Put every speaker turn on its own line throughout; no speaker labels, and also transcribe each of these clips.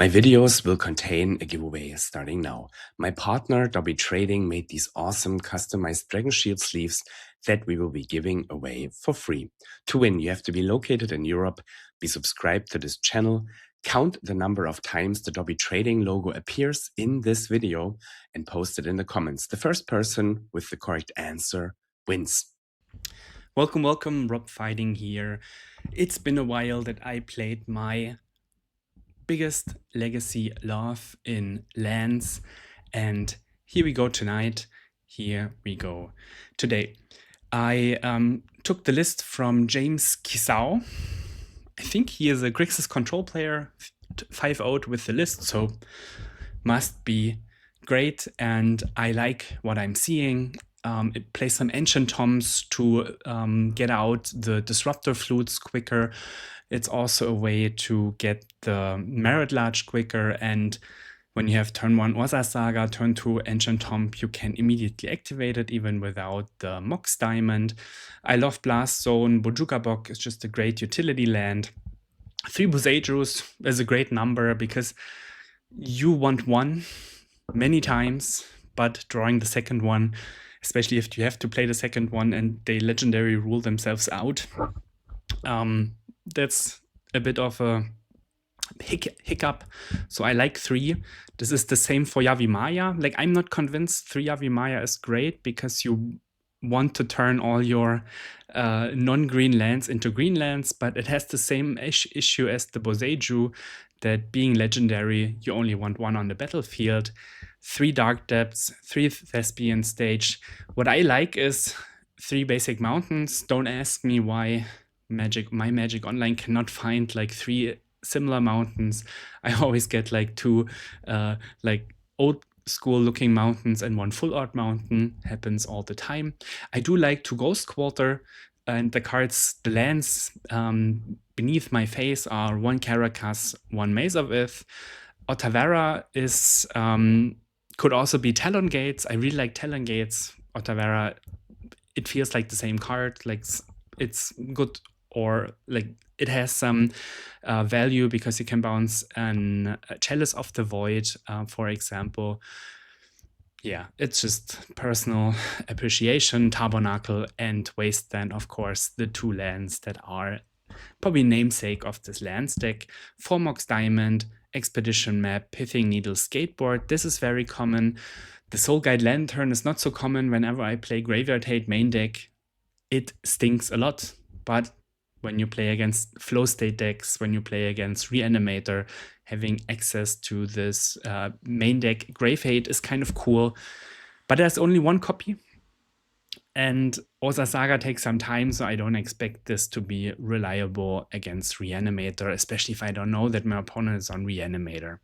My videos will contain a giveaway starting now. My partner, Dobby Trading, made these awesome customized Dragon Shield sleeves that we will be giving away for free. To win, you have to be located in Europe, be subscribed to this channel, count the number of times the Dobby Trading logo appears in this video, and post it in the comments. The first person with the correct answer wins.
Welcome, Rob Fighting here. It's been a while that I played my biggest legacy love in lands, and here we go tonight. Here we go today. I took the list from James Kisao. I think he is a Grixis control player, 5-0'd with the list, so must be great, and I like what I'm seeing. It plays some Ancient Toms to get out the Disruptor Flutes quicker. It's also a way to get the Merit Large quicker, and when you have turn 1 Urza Saga, turn 2 Ancient Tomb, you can immediately activate it even without the Mox Diamond. I love Blast Zone. Bojuka Bok is just a great utility land. 3 Boseijus is a great number because you want one many times, but drawing the second one, especially if you have to play the second one and they legendary rule themselves out, that's a bit of a hiccup. So I like 3. This is the same for Yavimaya. Like, I'm not convinced 3 Yavimaya is great because you want to turn all your non-green lands into green lands, but it has the same issue as the Boseiju, that being legendary, you only want 1 on the battlefield. 3 Dark Depths, 3 Thespian Stage. What I like is 3 basic mountains. Don't ask me why my Magic Online cannot find like 3 similar mountains. I always get like 2 like old school looking mountains and 1 full art mountain. Happens all the time. I do like 2 Ghost Quarter, and the cards, the lands beneath my face are 1 Caracas, 1 Maze of Ith. Otavera is could also be Talon Gates. I really like Talon Gates. Otavera, it feels like the same card. Like, it's good, or like it has some value because you can bounce a Chalice of the Void, for example. Yeah, it's just personal appreciation. Tabernacle and Wasteland, of course, the 2 lands that are probably namesake of this land stack. 4 Mox Diamond, Expedition Map, Pithing Needle, Skateboard. This is very common. The Soul Guide Lantern is not so common whenever I play Graveyard Hate main deck. It stinks a lot, but when you play against flow state decks, when you play against Reanimator, having access to this main deck Grave Hate is kind of cool. But there's only 1 copy, and Urza Saga takes some time, so I don't expect this to be reliable against Reanimator, especially if I don't know that my opponent is on Reanimator.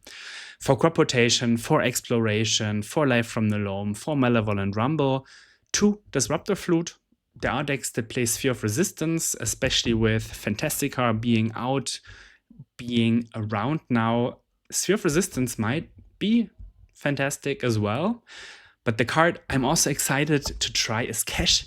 For Crop Rotation, for Exploration, for Life from the Loam, for Malevolent Rumble, 2 Disruptor Flute. There are decks that play Sphere of Resistance, especially with Fantastica being out, being around now. Sphere of Resistance might be fantastic as well. But the card I'm also excited to try is Cash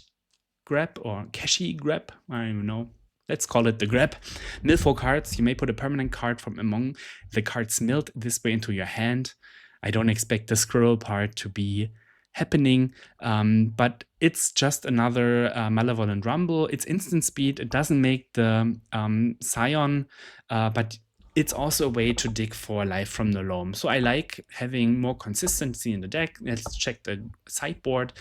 Grab, or Cashy Grab. I don't even know. Let's call it the grab. Mill 4 cards. You may put a permanent card from among the cards milled this way into your hand. I don't expect the scroll part to be happening, but it's just another Malevolent Rumble. It's instant speed. It doesn't make the Scion, but it's also a way to dig for Life from the Loam. So I like having more consistency in the deck. Let's check the sideboard.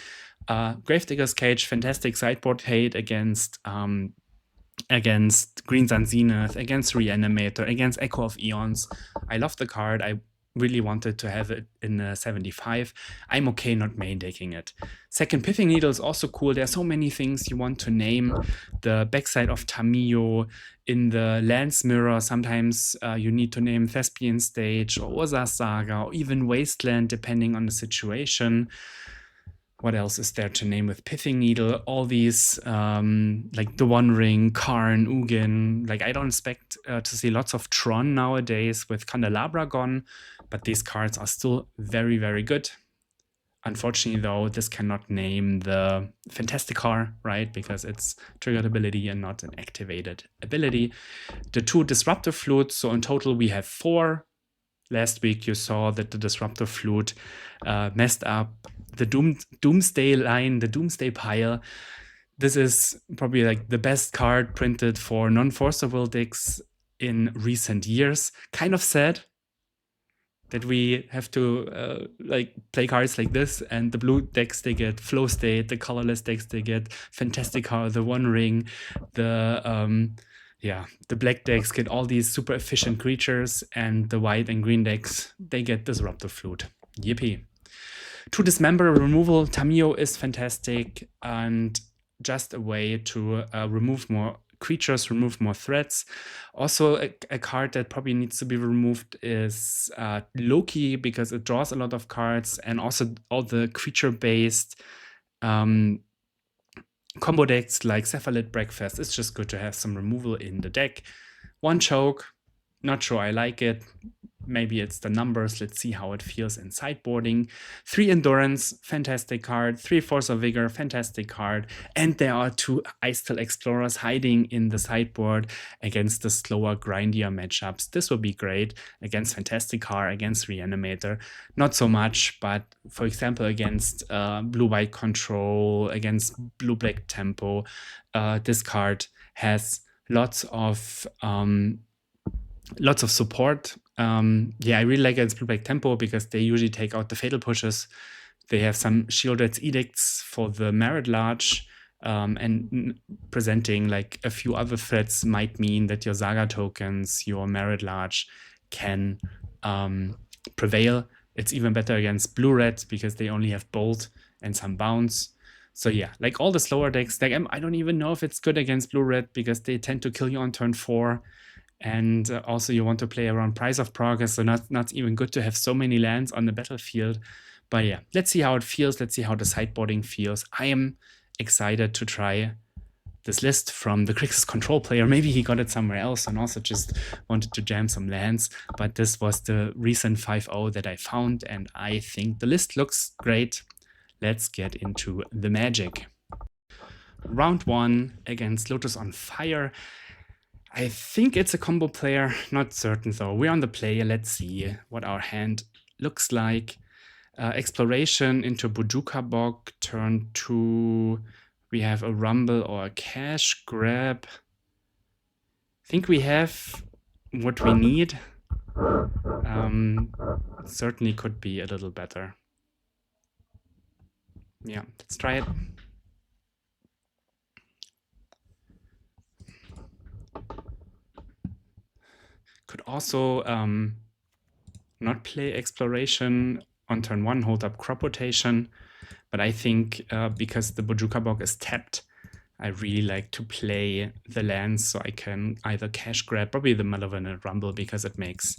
Gravedigger's Cage, fantastic sideboard hate against Green Sun Zenith, against Reanimator, against Echo of Eons. I love the card. I really wanted to have it in 75. I'm okay not main decking it. Second Pithing Needle is also cool. There are so many things you want to name. The backside of Tamiyo, in the Lance Mirror, sometimes you need to name Thespian Stage or Urza Saga or even Wasteland, depending on the situation. What else is there to name with Pithing Needle? All these, like the One Ring, Karn, Ugin. Like, I don't expect to see lots of Tron nowadays with Candelabra gone, but these cards are still very, very good. Unfortunately, though, this cannot name the Fantasticar, right? Because it's triggered ability and not an activated ability. The 2 Disruptor Flutes, so in total we have 4 last week you saw that the Disruptor Flute messed up the Doomsday line, the Doomsday pile. This is probably like the best card printed for non-Force Will decks in recent years. Kind of sad that we have to like play cards like this, and the blue decks, they get Flow State, the colorless decks, they get Fantastic Card, the One Ring, the black decks get all these super efficient creatures, and the white and green decks, they get Disruptive Flute. Yippee. To dismember removal, Tamiyo is fantastic and just a way to remove more creatures, remove more threats. Also, a card that probably needs to be removed is Loki, because it draws a lot of cards, and also all the creature-based combo decks like Cephalid Breakfast. It's just good to have some removal in the deck. 1 choke, not sure I like it. Maybe it's the numbers. Let's see how it feels in sideboarding. 3 Endurance, fantastic card. 3 Force of Vigor, fantastic card. And there are 2 Icetill Explorers hiding in the sideboard against the slower, grindier matchups. This would be great against Fantastic Card, against Reanimator. Not so much, but for example, against Blue-White Control, against Blue-Black Tempo, this card has lots of support. I really like against Blue-Black Tempo because they usually take out the Fatal Pushes. They have some Shieldred's Edicts for the Merit Large, and presenting like a few other threats might mean that your Saga tokens, your Merit Large, can prevail. It's even better against Blue-Red because they only have Bolt and some Bounce. So yeah, like all the slower decks, like I don't even know if it's good against Blue-Red because they tend to kill you on turn 4. And also you want to play around Price of Progress, so not even good to have so many lands on the battlefield. But yeah, let's see how it feels. Let's see how the sideboarding feels. I am excited to try this list from the Grixis Control player. Maybe he got it somewhere else and also just wanted to jam some lands. But this was the recent 5-0 that I found, and I think the list looks great. Let's get into the magic. Round 1 against Lotus on Fire. I think it's a combo player, not certain though. We're on the player, let's see what our hand looks like. Exploration into Bojuka Bog, turn 2. We have a Rumble or a Cash Grab. I think we have what we need. Certainly could be a little better. Yeah, let's try it. Could also not play Exploration on turn 1, hold up Crop Rotation. But I think because the Bojuka Bog is tapped, I really like to play the lands so I can either Cash Grab, probably the Malevolent Rumble, because it makes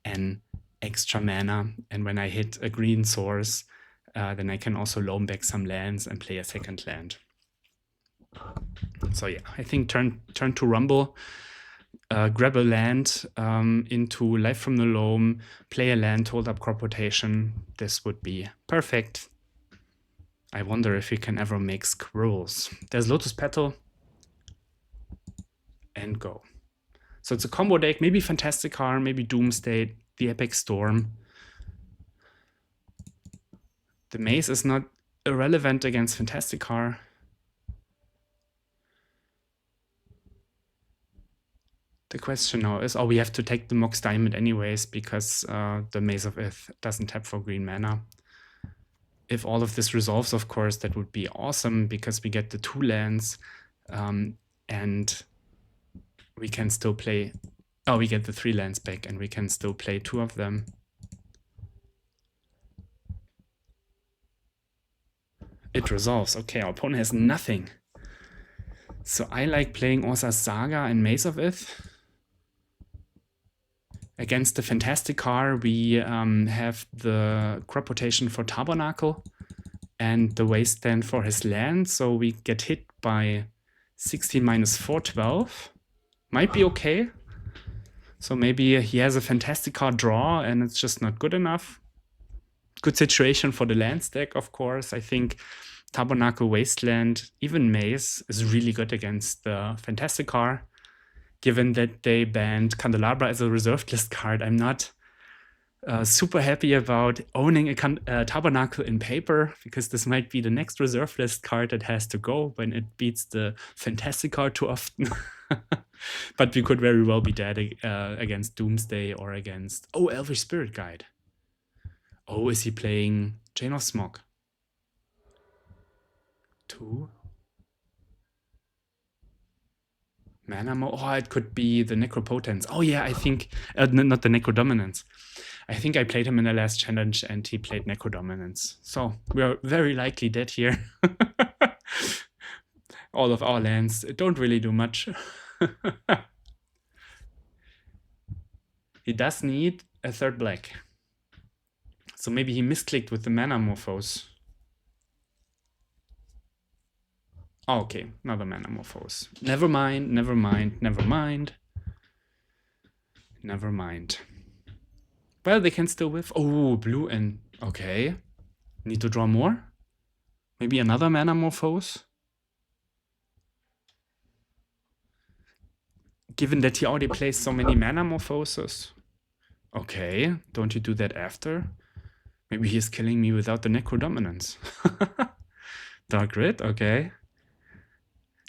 an extra mana. And when I hit a green source, then I can also loan back some lands and play a second land. So yeah, I think turn 2 Rumble. Grab a land into Life from the Loam, play a land, hold up Crop Rotation. This would be perfect. I wonder if we can ever make Squirrels. There's Lotus Petal. And go. So it's a combo deck, maybe Fantastic Card, maybe Doomsday, the Epic Storm. The Maze is not irrelevant against Fantastic Card. The question now is, we have to take the Mox Diamond anyways because the Maze of Ith doesn't tap for green mana. If all of this resolves, of course, that would be awesome because we get the 2 lands and we can still play... we get the 3 lands back and we can still play 2 of them. It resolves. Okay, our opponent has nothing. So I like playing Urza's Saga and Maze of Ith. Against the Fantastic Card, we have the Crop Rotation for Tabernacle and the Wasteland for his land. So we get hit by 16 minus 4, 12. Might be okay. So maybe he has a Fantastic Card draw and it's just not good enough. Good situation for the land stack, of course. I think Tabernacle, Wasteland, even Maze is really good against the Fantastic Card. Given that they banned Candelabra as a reserved list card, I'm not Super happy about owning a Tabernacle in paper, because this might be the next reserve list card that has to go when it beats the Fantastic card too often. But we could very well be dead against Doomsday or against... Oh, Elvish Spirit Guide. Oh, is he playing Chain of Smog? 2? Mana Oh, it could be the Necropotence. Oh yeah, I think... not the Necrodominance. I think I played him in the last challenge and he played Necrodominance. So we're very likely dead here. All of our lands don't really do much. He does need a third black. So maybe he misclicked with the Mana Morphose. Oh, okay, another Mana Morphose. Never mind, never mind, never mind. Never mind. Well, they can still whiff. Oh, blue and... Okay. Need to draw more? Maybe another Mana Morphose? Given that he already plays so many Mana Morphoses. Okay, don't you do that after? Maybe he's killing me without the Necrodominance. Dark Red, okay.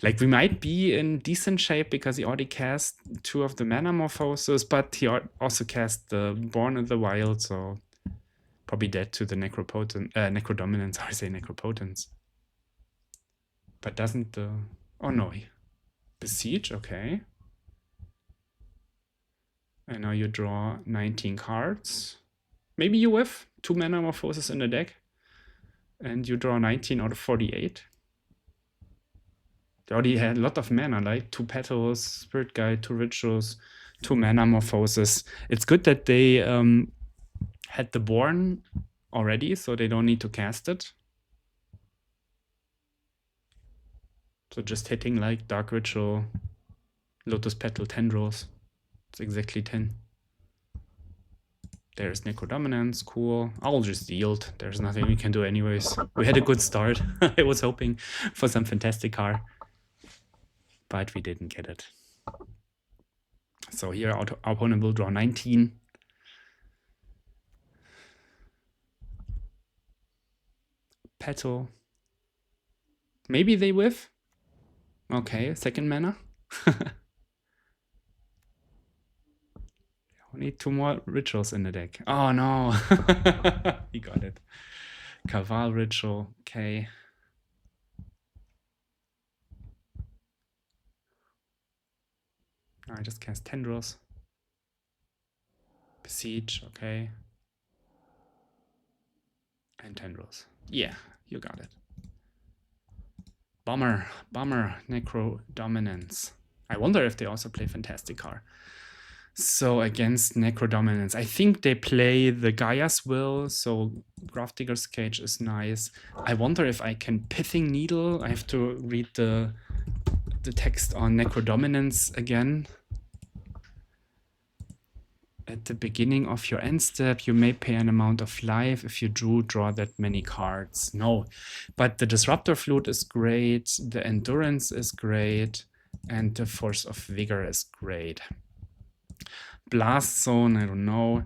Like, we might be in decent shape because he already cast 2 of the Mana Morphoses, but he also cast the Born in the Wild, so probably dead to the Necrodominance. I say Necropotence. But doesn't the... Oh no. Besiege, okay. And now you draw 19 cards. Maybe you whiff 2 Mana Morphoses in the deck. And you draw 19 out of 48. They already had a lot of mana, like 2 Petals, Spirit Guide, 2 Rituals, 2 Mana Morphoses. It's good that they had the Born already, so they don't need to cast it. So just hitting like Dark Ritual, Lotus Petal, Tendrils. It's exactly 10. There's Necrodominance, cool. I'll just yield. There's nothing we can do anyways. We had a good start. I was hoping for some fantastic card, but we didn't get it. So here our opponent will draw 19. Petal. Maybe they whiff. Okay, second mana. We need 2 more rituals in the deck. Oh no. He got it. Caval Ritual, okay. I just cast Tendrils. Besiege, okay. And Tendrils. Yeah, you got it. Bummer, Necrodominance. I wonder if they also play Fantastic card. So against Necrodominance, I think they play the Gaia's Will, so Grafdigger's Cage is nice. I wonder if I can Pithing Needle. I have to read the text on Necrodominance again. At the beginning of your end step, you may pay an amount of life if you draw that many cards. No, but the Disruptor Flute is great, the Endurance is great, and the Force of Vigor is great. Blast Zone, I don't know.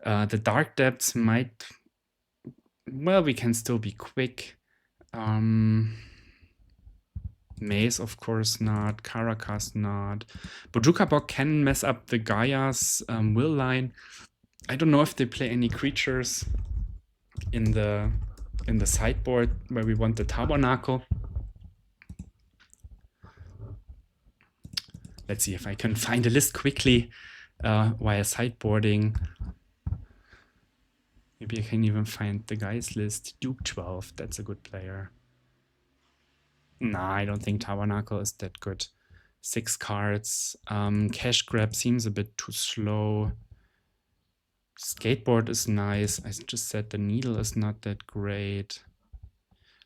The Dark Depths might... Well, we can still be quick. Maze, of course not. Caracas not. Bojuka Bog can mess up the Gaia's will line. I don't know if they play any creatures in the sideboard where we want the Tabernacle. Let's see if I can find a list quickly via sideboarding. Maybe I can even find the guy's list. Duke 12, that's a good player. Nah, I don't think Tabernacle is that good. 6 cards. Cash Grab seems a bit too slow. Skateboard is nice. I just said the Needle is not that great.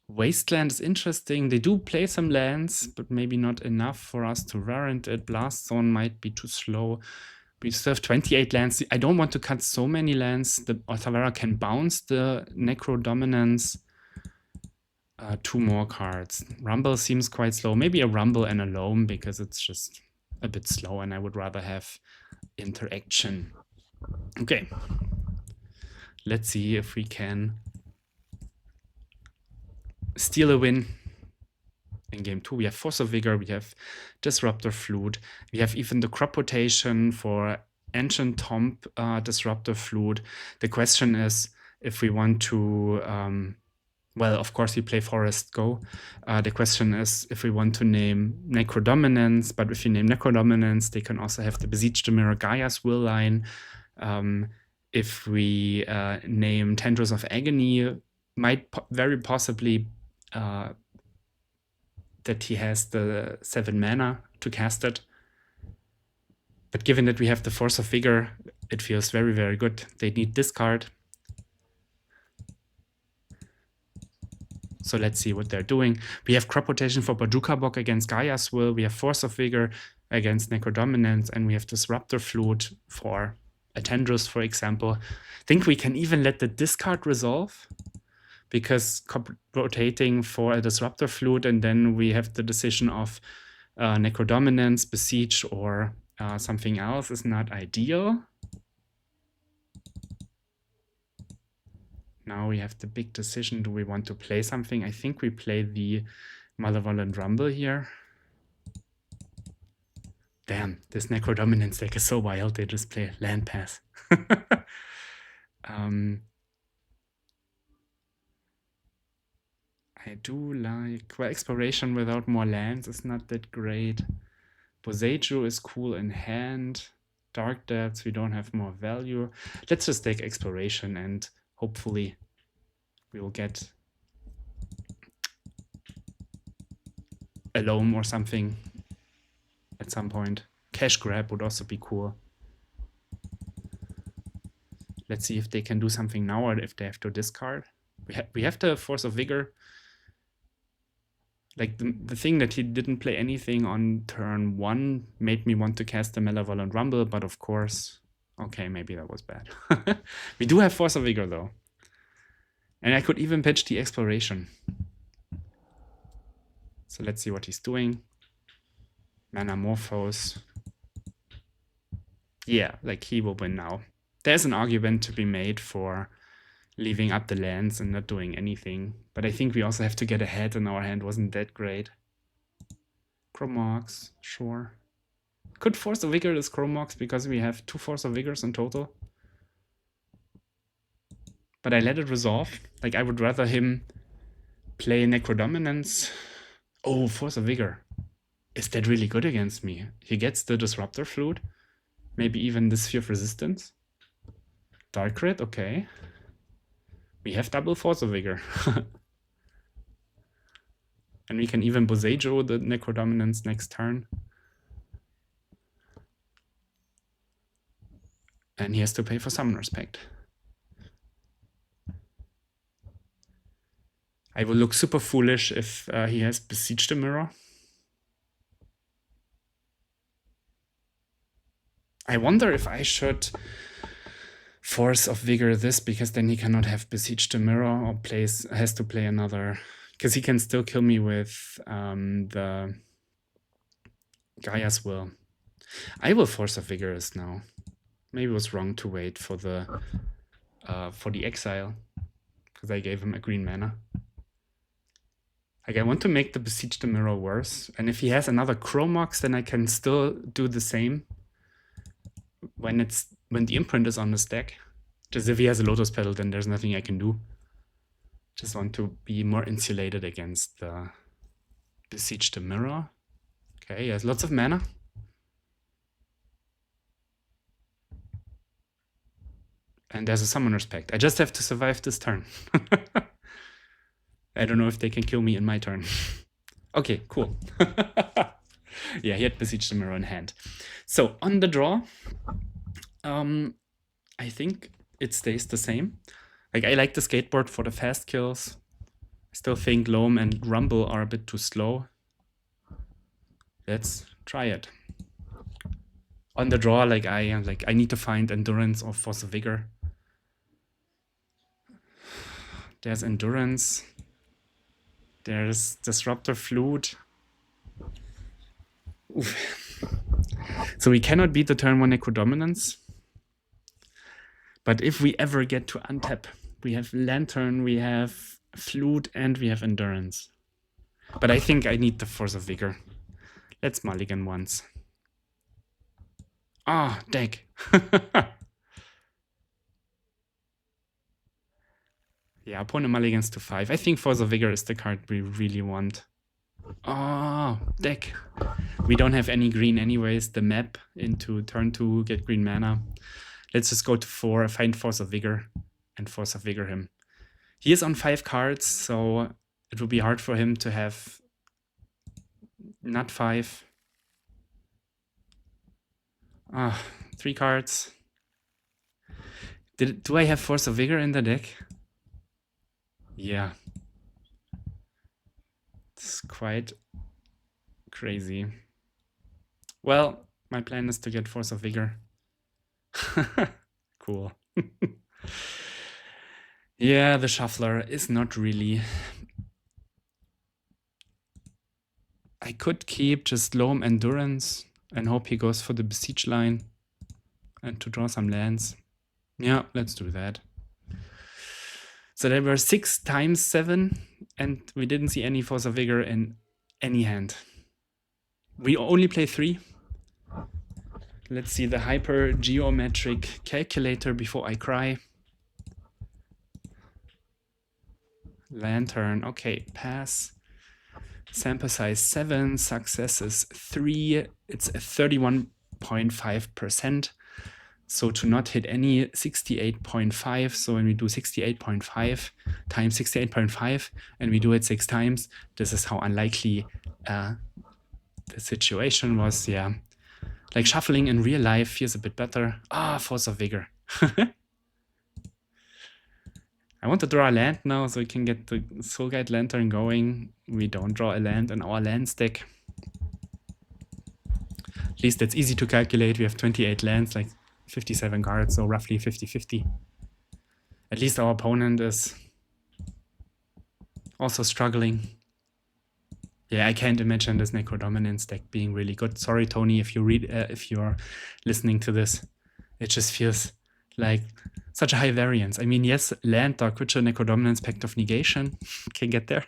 Wasteland is interesting. They do play some lands, but maybe not enough for us to warrant it. Blast Zone might be too slow. We still have 28 lands. I don't want to cut so many lands. The Otavara can bounce the Necrodominance. 2 more cards. Rumble seems quite slow. Maybe a Rumble and a Loam because it's just a bit slow and I would rather have interaction. Okay. Let's see if we can steal a win. In game 2, we have Force of Vigor, we have Disruptor Flute, we have even the crop rotation for Ancient Tomb Disruptor Flute. The question is if we want to, well, of course we play Forest Go. The question is if we want to name Necrodominance, but if you name Necrodominance, they can also have the Besiege the Mirror Gaia's Will line. If we name Tendrils of Agony, might very possibly that he has the 7 mana to cast it. But given that we have the Force of Vigor, it feels very, very good. They need discard. So let's see what they're doing. We have Crop Rotation for Bajuka Bok against Gaia's Will. We have Force of Vigor against Necrodominance. And we have Disruptor Flute for Tendrils, for example. I think we can even let the discard resolve, because rotating for a Disruptor Flute, and then we have the decision of Necrodominance, Besiege, or something else is not ideal. Now we have the big decision, do we want to play something? I think we play the Malevolent Rumble here. Damn, this Necrodominance deck is so wild, they just play Land Pass. I do like, well, Exploration without more lands is not that great. Boseiju is cool in hand. Dark Depths, we don't have more value. Let's just take Exploration and hopefully we will get a Loam or something at some point. Cash Grab would also be cool. Let's see if they can do something now or if they have to discard. We have the Force of Vigor. Like the thing that he didn't play anything on turn 1 made me want to cast the Malevolent Rumble, but of course, okay, maybe that was bad. We do have Force of Vigor though. And I could even pitch the Exploration. So let's see what he's doing. Manamorphose. Yeah, like he will win now. There's an argument to be made for leaving up the lands and not doing anything. But I think we also have to get ahead, and our hand wasn't that great. Chromox, sure. Could Force of Vigor this Chromox because we have 2 Force of Vigors in total. But I let it resolve. Like, I would rather him play Necrodominance. Oh, Force of Vigor. Is that really good against me? He gets the Disruptor Flute. Maybe even the Sphere of Resistance. Dark Crit, okay. We have double Force of Vigor. And we can even Boseiju the Necrodominance next turn. And he has to pay for Summoner's Pact. I will look super foolish if he has Besiege the Mirror. I wonder if I should Force of Vigor this, because then he cannot have Besiege the Mirror or has to play another, because he can still kill me with the Gaia's Will. I will Force of Vigor this now. Maybe it was wrong to wait for the exile, because I gave him a green mana. Like, I want to make the Besiege the Mirror worse, and if he has another Chromox, then I can still do the same when the imprint is on the stack. Just if he has a Lotus Petal, then there's nothing I can do. Just want to be more insulated against the Besiege the Mirror. Okay, he has lots of mana. And there's a Summoner's Pact. I just have to survive this turn. I don't know if they can kill me in my turn. Okay, cool. Yeah, he had Besiege the Mirror in hand. So on the draw, I think it stays the same. Like, I like the Skateboard for the fast kills. I still think Loam and Rumble are a bit too slow. Let's try it. On the draw, I need to find Endurance or Force of Vigor. There's Endurance. There's Disruptor Flute. Oof. So we cannot beat the turn 1 Necrodominance. But if we ever get to untap, we have Lantern, we have Flute, and we have Endurance. But I think I need the Force of Vigor. Let's mulligan once. Ah, deck. Yeah, opponent mulligans to 5. I think Force of Vigor is the card we really want. Oh, deck. We don't have any green anyways. The map into turn 2, get green mana. Let's just go to 4, find Force of Vigor, and Force of Vigor him. He is on 5 cards, so it will be hard for him to have not 5. Ah, 3 cards. Do I have Force of Vigor in the deck? Yeah. It's quite crazy. Well, my plan is to get Force of Vigor. Cool. Yeah, the Shuffler is not really. I could keep just Loam Endurance and hope he goes for the Besiege line and to draw some lands. Yeah, let's do that. So there were 6 times 7, and we didn't see any Force of Vigor in any hand. We only play 3. Let's see the hyper geometric calculator before I cry. Lantern, okay, pass. Sample size 7, success is 3. It's a 31.5%. So to not hit any, 68.5. So when we do 68.5 times 68.5 and we do it 6 times, this is how unlikely the situation was. Yeah, like shuffling in real life feels a bit better. Ah, Force of Vigor. I want to draw a land now so we can get the Soul Guide Lantern going. We don't draw a land in our land deck. At least it's easy to calculate. We have 28 lands, like 57 cards, so roughly 50-50. At least our opponent is also struggling. Yeah, I can't imagine this Necrodominance deck being really good. Sorry, Tony, if you're listening to this. It just feels like such a high variance. I mean, yes, land, Dark Witcher, Necrodominance, Pact of Negation can get there.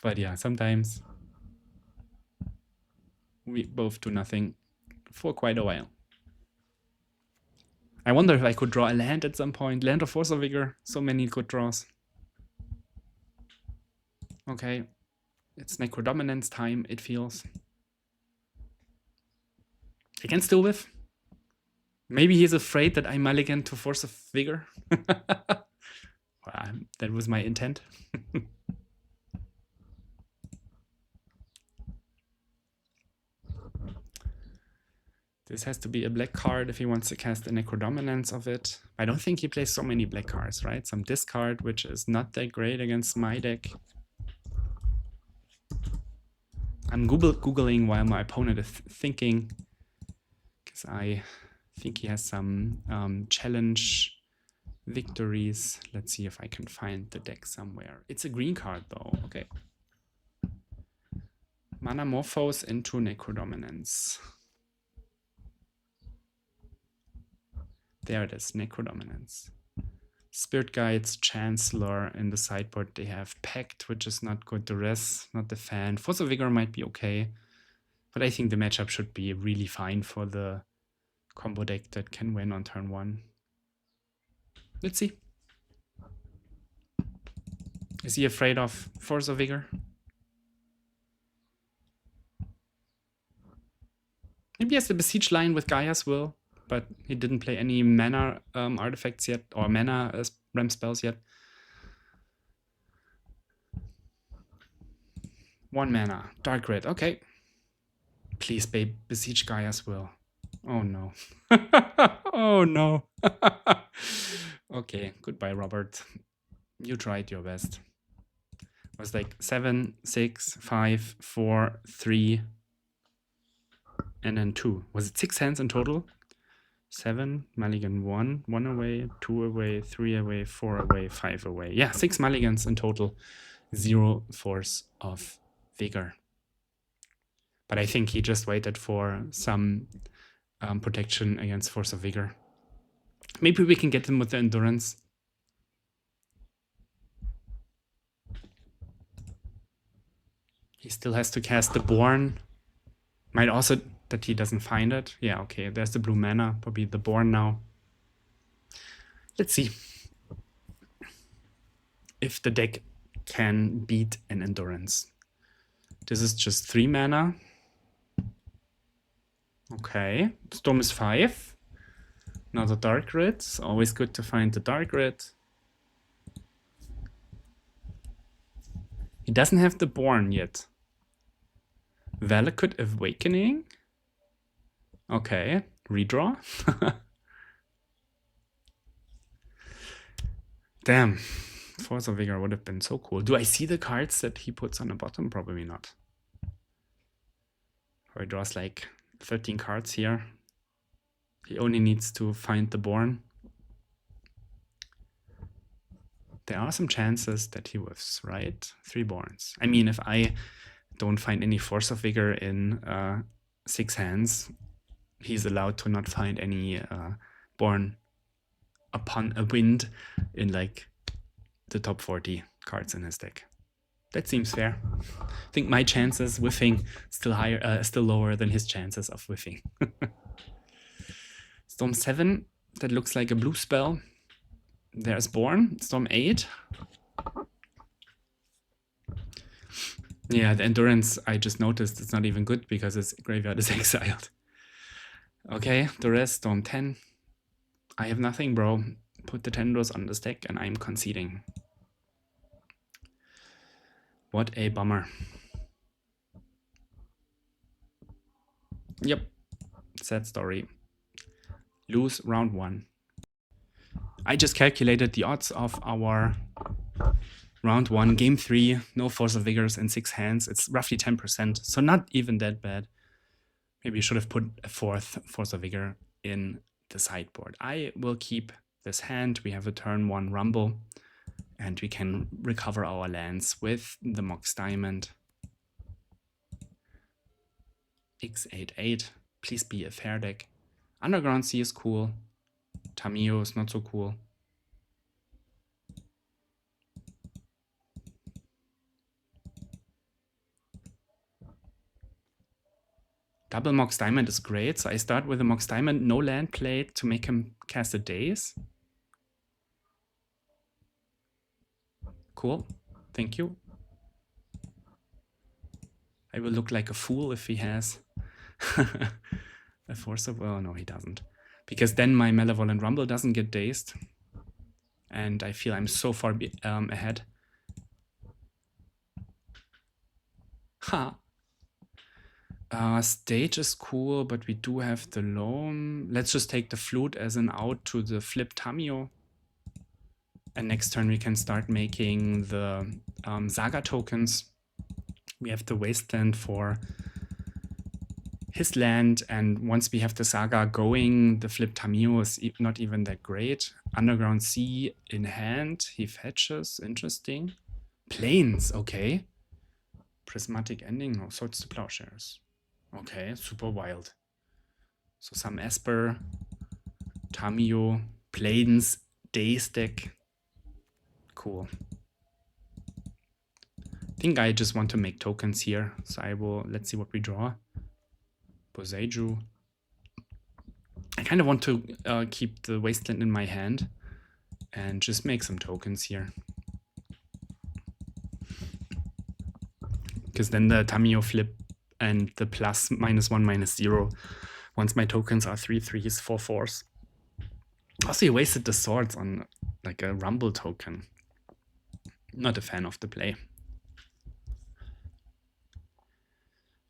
But yeah, sometimes we both do nothing for quite a while. I wonder if I could draw a land at some point. Land of Force of Vigor. So many good draws. Okay. It's Necrodominance time, it feels. I can still whiff. Maybe he's afraid that I mulligan to Force of Vigor. Well, that was my intent. This has to be a black card if he wants to cast a Necrodominance of it. I don't think he plays so many black cards, right? Some discard, which is not that great against my deck. I'm Googling while my opponent is thinking, because I think he has some challenge victories. Let's see if I can find the deck somewhere. It's a green card though, okay. Manamorphose into Necrodominance. There it is, Necrodominance. Spirit Guides, Chancellor in the sideboard. They have Pact, which is not good. Duress, not the fan. Force of Vigor might be okay. But I think the matchup should be really fine for the combo deck that can win on turn 1. Let's see. Is he afraid of Force of Vigor? Maybe he has the Besiege line with Gaia's Will, but he didn't play any mana artifacts yet, or mana ramp spells yet. 1 mana, Dark Red, okay. Please, babe, Besiege Gaia's Will. Oh no. Oh no. Okay, goodbye, Robert. You tried your best. It was like 7, 6, 5, 4, 3, and then 2. Was it 6 hands in total? 7, mulligan 1, 1 away, 2 away, 3 away, 4 away, 5 away. Yeah, 6 mulligans in total. 0 Force of Vigor. But I think he just waited for some protection against Force of Vigor. Maybe we can get him with the endurance. He still has to cast the Born. Might also that he doesn't find it. Yeah, okay, there's the blue mana, probably the Born now. Let's see if the deck can beat an endurance. This is just 3 mana. Okay, Storm is 5. Another Dark Grid. It's always good to find the Dark Grid. He doesn't have the Born yet. Valakut Awakening. Okay, redraw. Damn, Force of Vigor would have been so cool. Do I see the cards that he puts on the bottom? Probably not. Or he draws like 13 cards here. He only needs to find the Born. There are some chances that he whiffs, right? 3 Borns. I mean, if I don't find any Force of Vigor in 6 hands, he's allowed to not find any Born upon a wind in like the top 40 cards in his deck. That seems fair. I think my chances whiffing still higher, still lower than his chances of whiffing. Storm 7, that looks like a blue spell. There's Born. Storm 8. Yeah, the endurance I just noticed it's not even good because its graveyard is exiled. Okay, the rest, Storm 10. I have nothing, bro. Put the Tendrils on the stack and I'm conceding. What a bummer. Yep, sad story. Lose round 1. I just calculated the odds of our round 1, game 3, no Force of Vigors in 6 hands. It's roughly 10%, so not even that bad. Maybe you should have put a 4th Force of Vigor in the sideboard. I will keep this hand. We have a turn 1 Rumble, and we can recover our lands with the Mox Diamond. X88, please be a fair deck. Underground Sea is cool. Tamiyo is not so cool. Double Mox Diamond is great, so I start with a Mox Diamond, no land played to make him cast a Daze. Cool, thank you. I will look like a fool if he has a Force of... Oh, no, he doesn't. Because then my Malevolent Rumble doesn't get dazed. And I feel I'm so far ahead. Ha! Stage is cool, but we do have the Loam. Let's just take the Flute as an out to the flip Tamiyo. And next turn we can start making the Saga tokens. We have the Wasteland for his land, and once we have the Saga going, the flip Tamiyo is not even that great. Underground Sea in hand, he fetches, interesting. Plains, okay. Prismatic Ending, no, Swords to Plowshares. Okay, super wild. So some Esper, Tamiyo, Plains, Daze deck. Cool. I think I just want to make tokens here, so I will, let's see what we draw. Boseiju. I kind of want to keep the Wasteland in my hand and just make some tokens here. Because then the Tamiyo flip and the plus -1, -0. Once my tokens are 3/3s, 4/4s. Also, he wasted the swords on like a Rumble token. Not a fan of the play.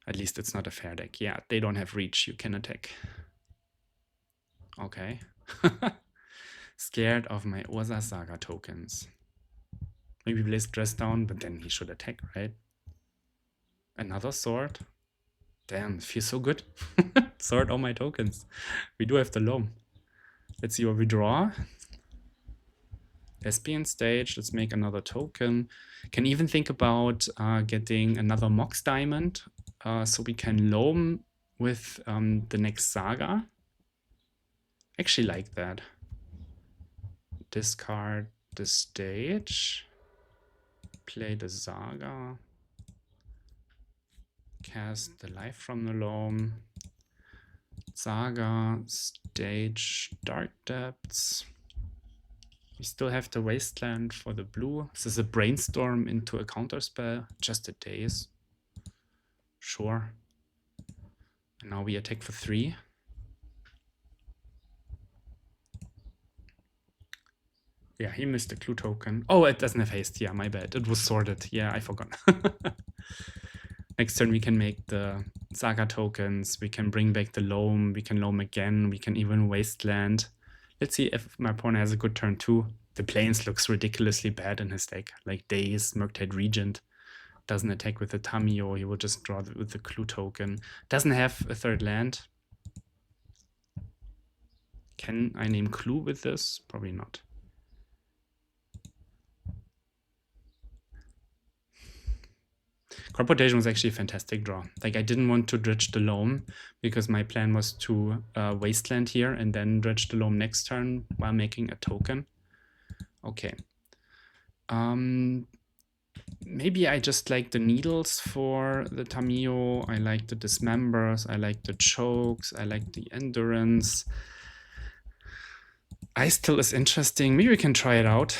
At least it's not a fair deck. Yeah, they don't have reach. You can attack. Okay. Scared of my Urza Saga tokens. Maybe place Dress down, but then he should attack, right? Another sword. Damn, it feels so good. Sword all my tokens. We do have the Loam. Let's see what we draw. Thespian Stage. Let's make another token. Can even think about getting another Mox Diamond. So we can Loam with the next Saga. Actually like that. discard the stage, play the Saga, cast the Life from the Loam, Saga, stage Dark Depths. We still have the Wasteland for the blue. This is a Brainstorm into a counterspell, just a daze. Sure. And now we attack for 3. Yeah, he missed the clue token. Oh, it doesn't have haste. Yeah, my bad. It was sorted. Yeah, I forgot. Next turn we can make the Saga tokens. We can bring back the Loam. We can Loam again. We can even Wasteland. Let's see if my opponent has a good turn too. The Plains looks ridiculously bad in his deck. Like Daze, Murktide Regent. Doesn't attack with the Tamiyo. He will just draw with the clue token. Doesn't have a third land. Can I name clue with this? Probably not. Crop Rotation was actually a fantastic draw. Like, I didn't want to dredge the Loam because my plan was to Wasteland here and then dredge the Loam next turn while making a token. Okay. Maybe I just like the needles for the Tamiyo. I like the dismembers. I like the chokes. I like the endurance. Ice Till is interesting. Maybe we can try it out.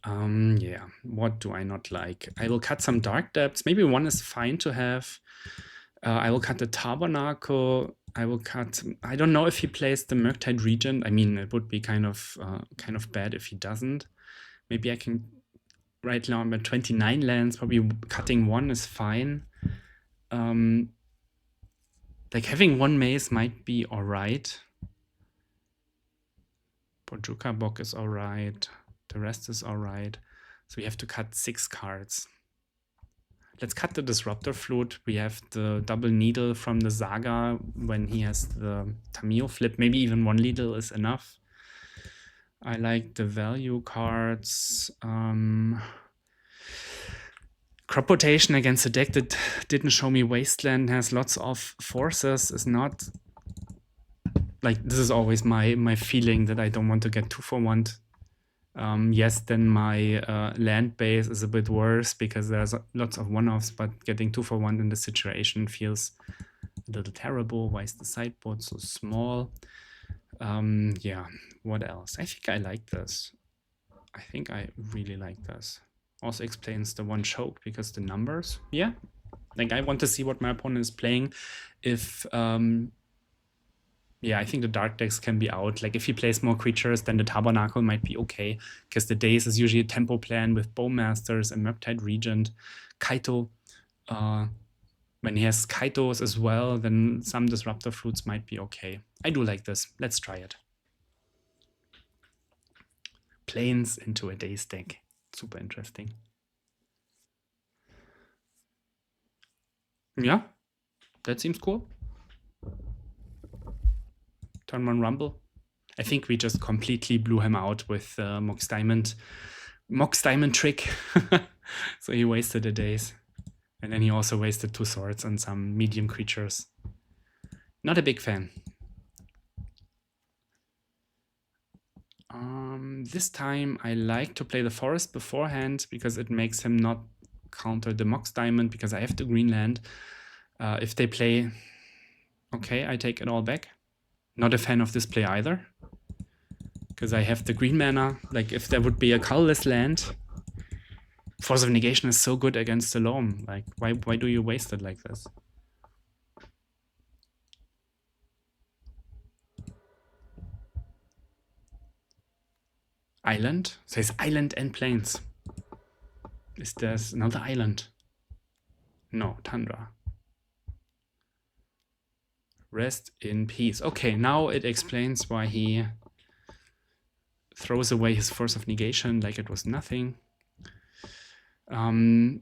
Yeah, what do I not like? I will cut some Dark Depths. Maybe 1 is fine to have. I will cut the Tabernacle. I will cut. I don't know if he plays the Murktide Regent. I mean, it would be kind of bad if he doesn't. Maybe I can. Right now I'm at 29 lands. Probably cutting 1 is fine. Like having 1 maze might be all right. Bojuka Bok is all right. The rest is all right. So we have to cut 6 cards. Let's cut the Disruptor Flute. We have the double needle from the Saga when he has the Tamiyo flip. Maybe even 1 needle is enough. I like the value cards. Crop Rotation against a deck that didn't show me Wasteland, has lots of forces, is not... Like, this is always my feeling that I don't want to get 2 for 1. Yes, then my land base is a bit worse because there's lots of one-offs, but getting 2 for 1 in this situation feels a little terrible. Why is the sideboard so small? Yeah, what else? I think I like this. I think I really like this. Also explains the 1 choke because the numbers. Yeah, like I want to see what my opponent is playing. If yeah, I think the dark decks can be out. Like if he plays more creatures, then the Tabernacle might be okay, because the Daze is usually a tempo plan with Bowmasters and Murktide Regent. Kaito, when he has Kaitos as well, then some Disruptor Fruits might be okay. I do like this. Let's try it. Plains into a Daze deck. Super interesting. Yeah, that seems cool. Turn 1 Rumble. I think we just completely blew him out with Mox Diamond trick. So he wasted a Daze. And then he also wasted 2 swords on some medium creatures. Not a big fan. This time I like to play the forest beforehand because it makes him not counter the Mox Diamond because I have the green land. If they play... Okay, I take it all back. Not a fan of this play either. Because I have the green mana. Like if there would be a colorless land... Force of Negation is so good against the Loam. Like, why do you waste it like this? Island? So it's island and plains. Is there another island? No, Tundra. Rest in peace. Okay, now it explains why he throws away his Force of Negation like it was nothing.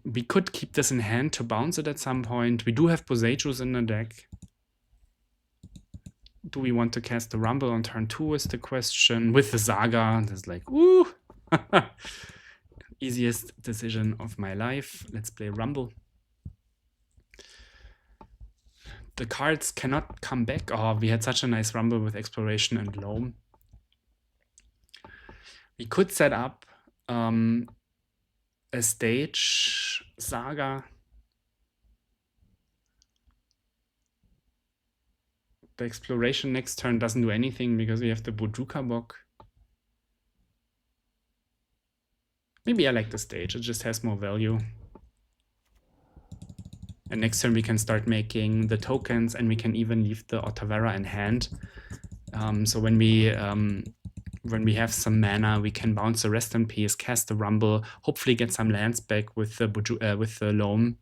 We could keep this in hand to bounce it at some point. We do have Boseijus in the deck. Do we want to cast the Rumble on turn 2 is the question. With the Saga, there's like, ooh! Easiest decision of my life. Let's play Rumble. The cards cannot come back. Oh, we had such a nice Rumble with Exploration and Loam. We could set up a stage Saga. The exploration next turn doesn't do anything because we have the Bojuka Bok. Maybe I like the stage, it just has more value. And next turn we can start making the tokens and we can even leave the Otavera in hand. So when we have some mana, we can bounce the Rest in Peace, cast the Rumble, hopefully get some lands back with the Loam.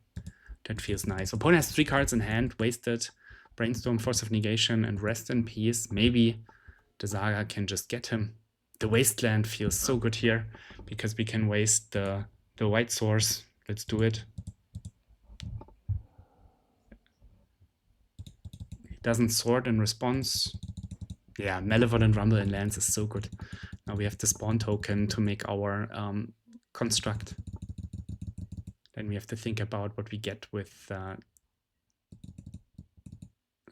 That feels nice. Opponent has 3 cards in hand, wasted Brainstorm, Force of Negation, and Rest in Peace. Maybe the Saga can just get him. The Wasteland feels so good here because we can waste the white source. Let's do it. He doesn't sort in response. Yeah, Malevolent Rumble in lands is so good. Now we have the spawn token to make our construct. Then we have to think about what we get with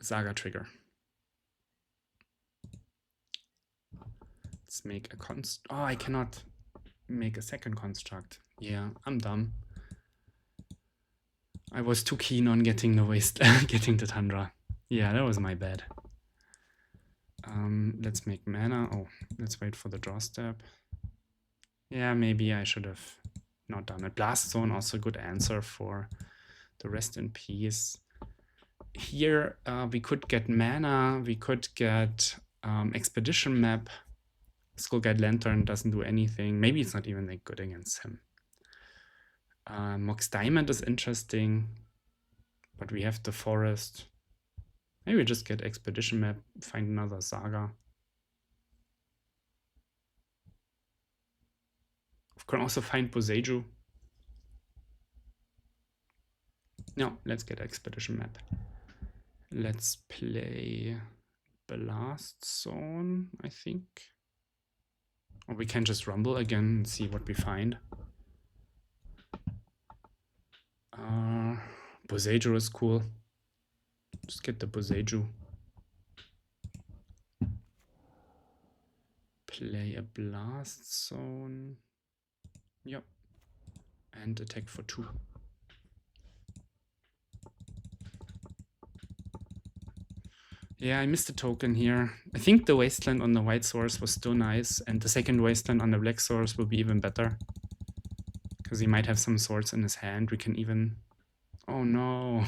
Saga trigger. Let's make a oh, I cannot make a second construct. Yeah, I'm dumb. I was too keen on getting the getting the Tundra. Yeah, that was my bad. Let's make mana. Oh, let's wait for the draw step. Yeah, maybe I should have not done it. Blast Zone, also a good answer for the Rest in Peace. Here we could get mana, we could get Expedition Map. Skullguide Lantern doesn't do anything. Maybe it's not even that good against him. Mox Diamond is interesting, but we have the Forest. Maybe we just get Expedition Map, find another Saga. We can also find Boseiju. No, let's get Expedition Map. Let's play Blast Zone, I think. Or we can just Rumble again and see what we find. Boseiju is cool. Just get the Boseiju. Play a Blast Zone. Yep. And attack for 2. Yeah, I missed a token here. I think the Wasteland on the white source was still nice, and the second Wasteland on the black source will be even better. Because he might have some swords in his hand. We can even... Oh no!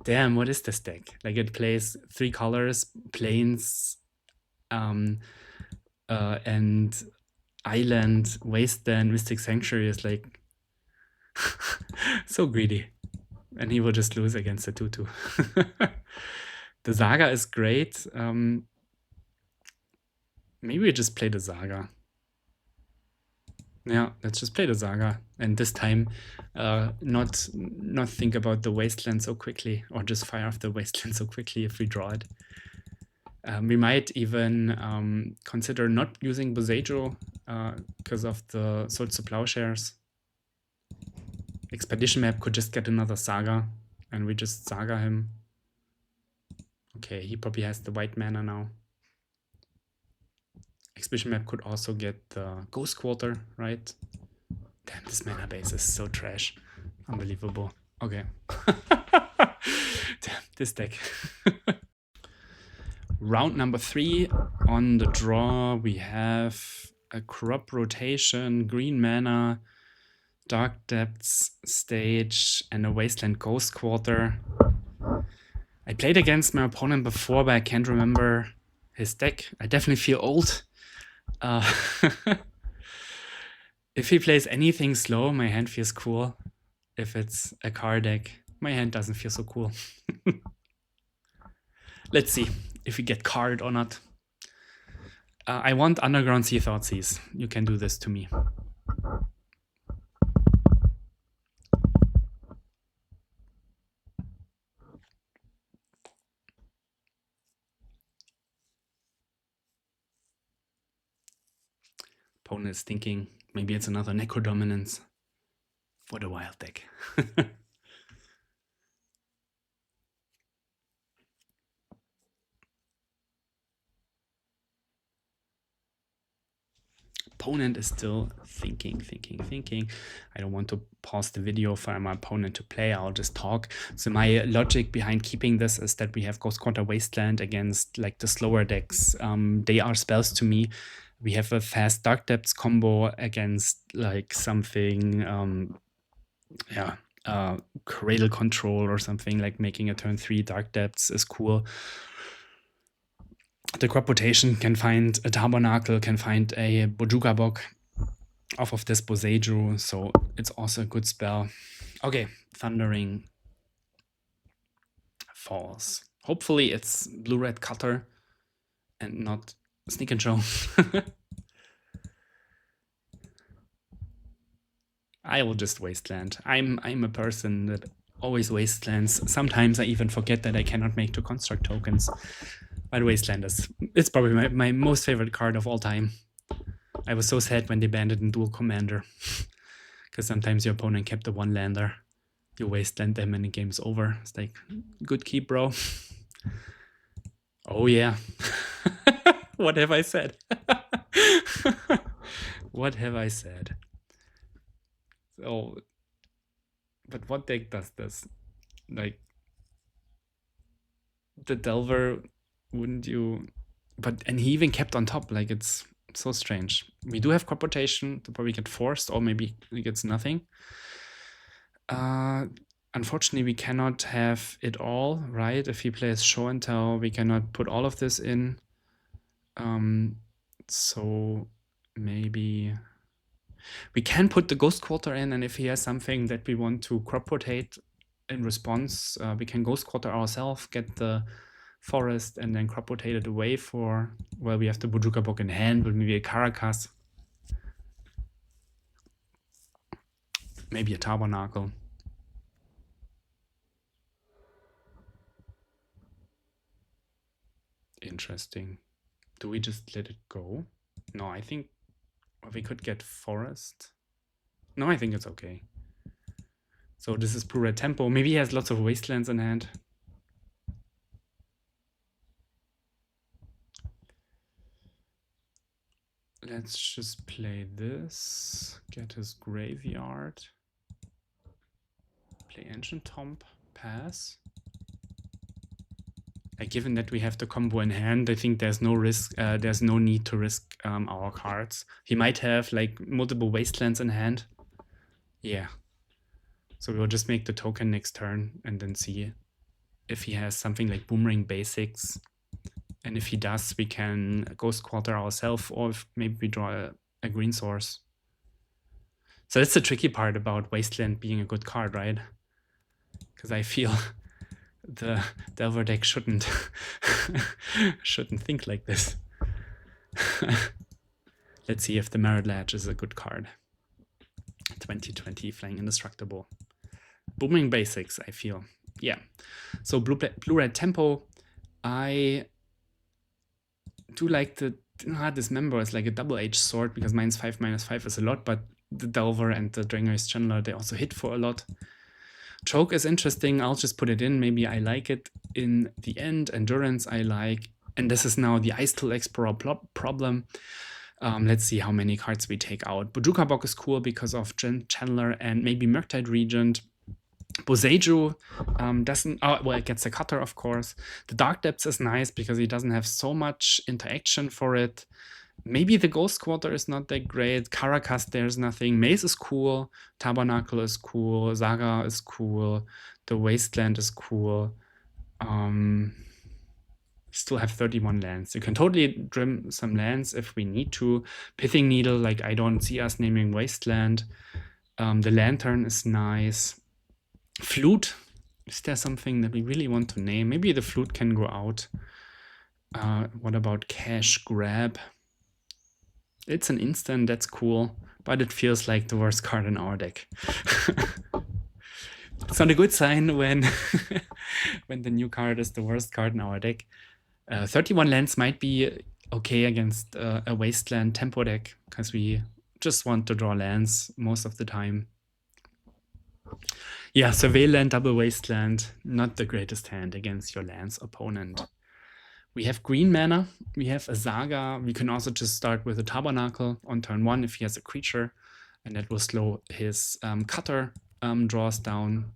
Damn, what is this deck? Like, it plays 3 colors, plains, and island, wasteland, Mystic Sanctuary is like... so greedy. And he will just lose against the 2/2. The Saga is great. Maybe we just play the Saga. Yeah, let's just play the Saga. And this time, not think about the Wasteland so quickly, or just fire off the Wasteland so quickly if we draw it. We might even consider not using Boseiju because of the Swords to Plowshares. Expedition Map could just get another Saga, and we just Saga him. Okay, he probably has the white mana now. Expedition Map could also get the Ghost Quarter, right? Damn, this mana base is so trash. Unbelievable. Okay. Damn, this deck. Round number 3. On the draw, we have a Crop Rotation, green mana, Dark Depths stage, and a Wasteland Ghost Quarter. I played against my opponent before, but I can't remember his deck. I definitely feel old. If he plays anything slow, my hand feels cool. If it's a card deck, my hand doesn't feel so cool. Let's see if we get card or not. I want Underground Sea Thoughtseize. You can do this to me. Opponent is thinking maybe it's another Necro Dominance for the wild deck. opponent is still thinking. I don't want to pause the video for my opponent to play. I'll just talk. So my logic behind keeping this is that we have Ghost Quarter Wasteland against like the slower decks. They are spells to me. We have a fast Dark Depths combo against like something, Cradle Control or something, like making a turn 3 Dark Depths is cool. The Crop Rotation can find a Tabernacle, can find a Bojuka Bok off of this Boseiju, so it's also a good spell. Okay, Thundering Falls. Hopefully it's Blue-Red Cutter and not Sneak and Show. I will just Wasteland. I'm a person that always Wastelands. Sometimes I even forget that I cannot make 2 construct tokens. But Wasteland it's probably my most favorite card of all time. I was so sad when they banned it in Dual Commander. Because sometimes your opponent kept the 1 lander. You Wasteland them and the game's over. It's like, good keep, bro. Oh yeah. What have I said? What have I said? So, but what deck does this? Like, the Delver, wouldn't you? And he even kept on top. Like, it's so strange. We do have Crop Rotation to probably get forced, or maybe he gets nothing. Unfortunately, we cannot have it all, right? If he plays Show and Tell, we cannot put all of this in. So maybe we can put the Ghost Quarter in, and if he has something that we want to Crop Rotate in response, we can Ghost Quarter ourselves, get the Forest, and then Crop Rotate it away for, well, we have the Bojuka Bok in hand, but maybe a Caracas. Maybe a Tabernacle. Interesting. Do we just let it go? No, I think we could get Forest. No, I think it's okay. So this is Blue-Red Tempo. Maybe he has lots of Wastelands in hand. Let's just play this. Get his graveyard. Play Ancient Tomb. Pass. Given that we have the combo in hand, I think there's no risk. There's no need to risk our cards. He might have like multiple Wastelands in hand. Yeah. So we'll just make the token next turn and then see if he has something like Boomerang Basics. And if he does, we can Ghost Quarter ourselves, or if maybe we draw a green source. So that's the tricky part about Wasteland being a good card, right? Because I feel the Delver deck shouldn't think like this. Let's see if the Merit Ledge is a good card. 2020 Flying Indestructible. Booming Basics, I feel. Yeah. So Blue-Red Tempo. I do like the Dismember is like a double-edged sword, because -5 -5 is a lot, but the Delver and the Drangheist Channeler, they also hit for a lot. Choke is interesting. I'll just put it in. Maybe I like it in the end. Endurance I like. And this is now the Ice Tool Explorer problem. Let's see how many cards we take out. Bojuka Bok is cool because of Channeler and maybe Murktide Regent. Boseiju doesn't... Oh, well, it gets a Cutter, of course. The Dark Depths is nice because he doesn't have so much interaction for it. Maybe the Ghost Quarter is not that great. Caracas, there's nothing. Maze is cool. Tabernacle is cool. Saga is cool. The Wasteland is cool. Still have 31 lands. You can totally trim some lands if we need to. Pithing Needle, like I don't see us naming Wasteland. The Lantern is nice. Flute. Is there something that we really want to name? Maybe the Flute can go out. What about Cash Grab? It's an instant, that's cool, but it feels like the worst card in our deck. It's not a good sign when when the new card is the worst card in our deck. 31 lands might be okay against a Wasteland tempo deck, because we just want to draw lands most of the time. Yeah, Surveil Land, double Wasteland, not the greatest hand against your lands opponent. We have green mana. We have a Saga. We can also just start with a Tabernacle on turn 1 if he has a creature, and that will slow his cutter draws down.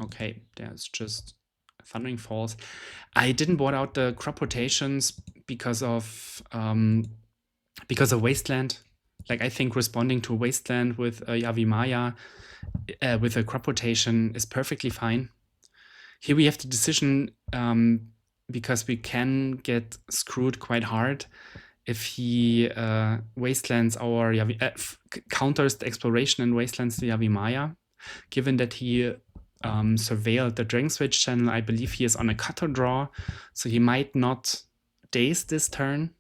Okay, there's just Thundering Falls. I didn't board out the crop rotations because of Wasteland. Like, I think responding to Wasteland with a Yavimaya with a crop rotation is perfectly fine. Here we have the decision because we can get screwed quite hard if he wastelands our counters the exploration and wastelands the Yavimaya. Given that he surveilled the Dragon Switch channel, I believe he is on a cutter draw, so he might not daze this turn.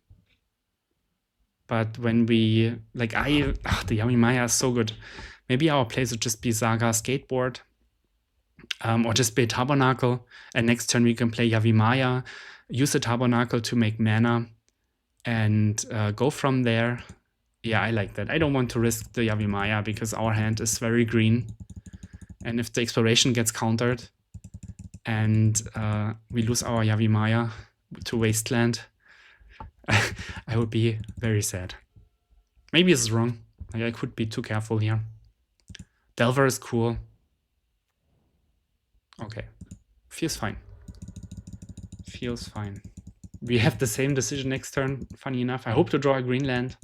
But when we the Yavimaya is so good. Maybe our play should just be Saga Skateboard. Or just play Tabernacle, and next turn we can play Yavimaya, use the Tabernacle to make mana, and go from there. Yeah, I like that. I don't want to risk the Yavimaya because our hand is very green. And if the exploration gets countered and we lose our Yavimaya to Wasteland, I would be very sad. Maybe it's wrong. Like, I could be too careful here. Delver is cool. Okay, feels fine. Feels fine. We have the same decision next turn, funny enough. I hope to draw a green land.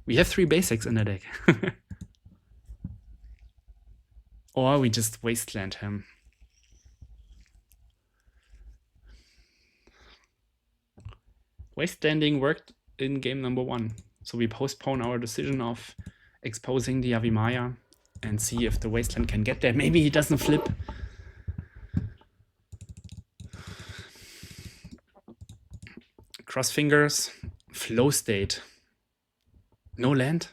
We have 3 basics in the deck. Or we just wasteland him. Wastelanding worked in game number 1. So we postpone our decision of exposing the Yavimaya and see if the wasteland can get there. Maybe he doesn't flip. Cross fingers. Flow state. No land?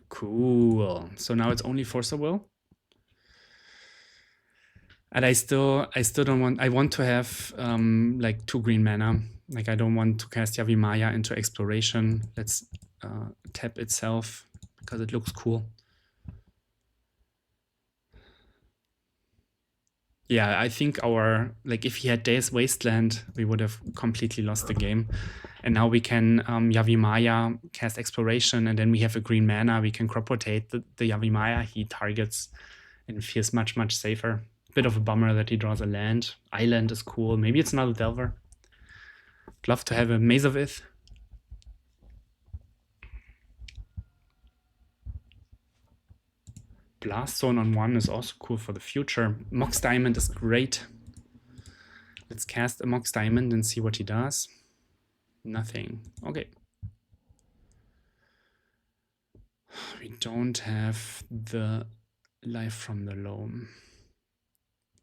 Cool. So now it's only Force of Will. And I still don't want. I want to have like 2 green mana. Like, I don't want to cast Yavimaya into exploration. Let's tap itself because it looks cool. Yeah, I think if he had Days Wasteland, we would have completely lost the game. And now we can Yavimaya, cast exploration, and then we have a green mana. We can crop rotate the Yavimaya he targets, and it feels much, much safer. Bit of a bummer that he draws a land. Island is cool. Maybe it's another Delver. I'd love to have a Maze of Ith. Blast Zone on 1 is also cool for the future. Mox Diamond is great. Let's cast a Mox Diamond and see what he does. Nothing. Okay. We don't have the Life from the Loam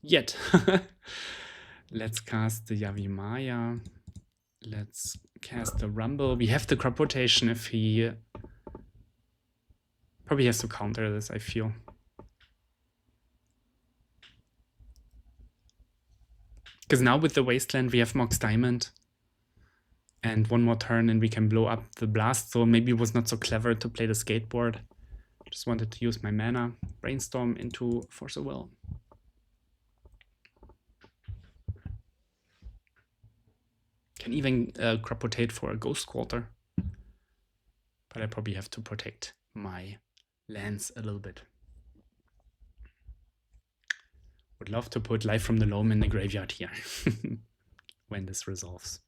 yet. Let's cast the Yavimaya. Let's cast the Rumble. We have the crop rotation if he probably has to counter this, I feel. Because now with the Wasteland, we have Mox Diamond. And 1 more turn and we can blow up the Blast. So maybe it was not so clever to play the Skateboard. Just wanted to use my mana. Brainstorm into Force of Will. Can even crop rotate for a Ghost Quarter. But I probably have to protect my lands a little bit. Would love to put Life from the Loam in the graveyard here when this resolves.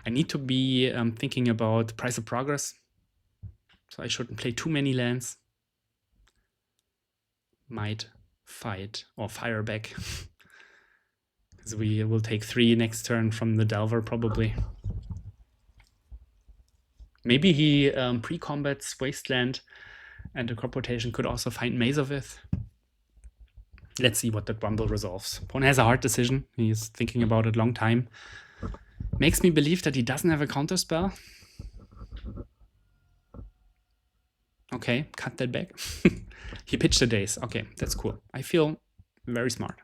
I need to be thinking about Price of Progress. So I shouldn't play too many lands. Might fight or fire back. Because we will take 3 next turn from the Delver probably. Maybe he pre-combats Wasteland and the crop rotation could also find Maze of Ith. Let's see what that Rumble resolves. Opponent has a hard decision. He's thinking about it a long time. Makes me believe that he doesn't have a counter spell. Okay, cut that back. He pitched the Days. Okay, that's cool. I feel very smart.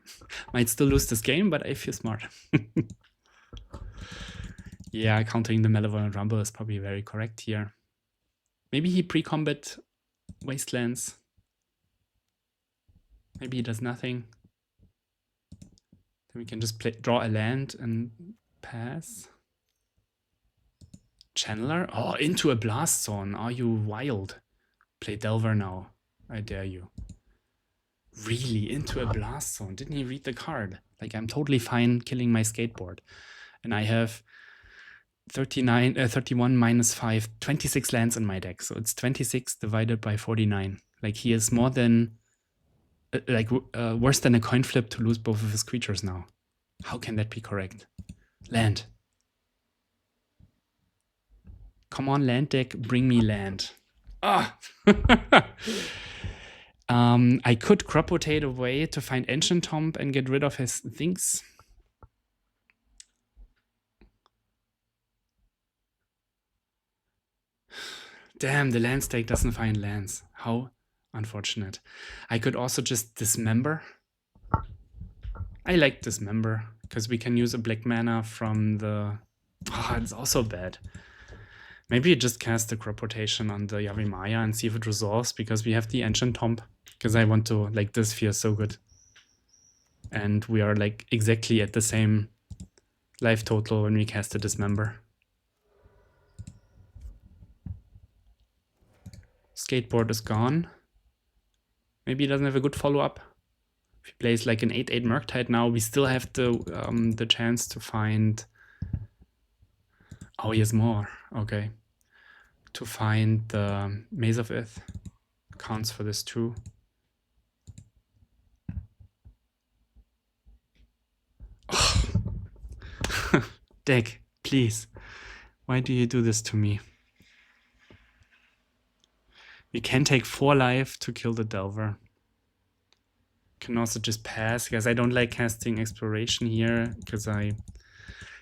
Might still lose this game, but I feel smart. Yeah, countering the Malevolent Rumble is probably very correct here. Maybe he pre-combat Wastelands. Maybe he does nothing. Then we can just draw a land and pass. Channeler? Oh, into a blast zone. Are you wild? Play Delver now. I dare you. Really? Into a blast zone? Didn't he read the card? Like, I'm totally fine killing my skateboard. And I have 31 minus 5, 26 lands in my deck. So it's 26 divided by 49. Like, he is more than... worse than a coin flip to lose both of his creatures now. How can that be correct? Land. Come on, land deck, bring me land. Ah! I could crop rotate away to find Ancient Tomb and get rid of his things. Damn, the land stake doesn't find lands. How unfortunate. I could also just dismember. I like dismember because we can use a black mana from the... Oh, it's also bad. Maybe you just cast the crop rotation on the Yavimaya and see if it resolves because we have the Ancient Tomb. Because I want to, like, this feels so good. And we are, like, exactly at the same life total when we cast the Dismember. Skateboard is gone. Maybe he doesn't have a good follow-up. If he plays like an 8/8 Murktide now, we still have the chance to find... Oh, he has more. Okay. To find the Maze of Ith. Counts for this too. Oh. Deck, please. Why do you do this to me? We can take 4 life to kill the Delver. Can also just pass, because I don't like casting Exploration here, because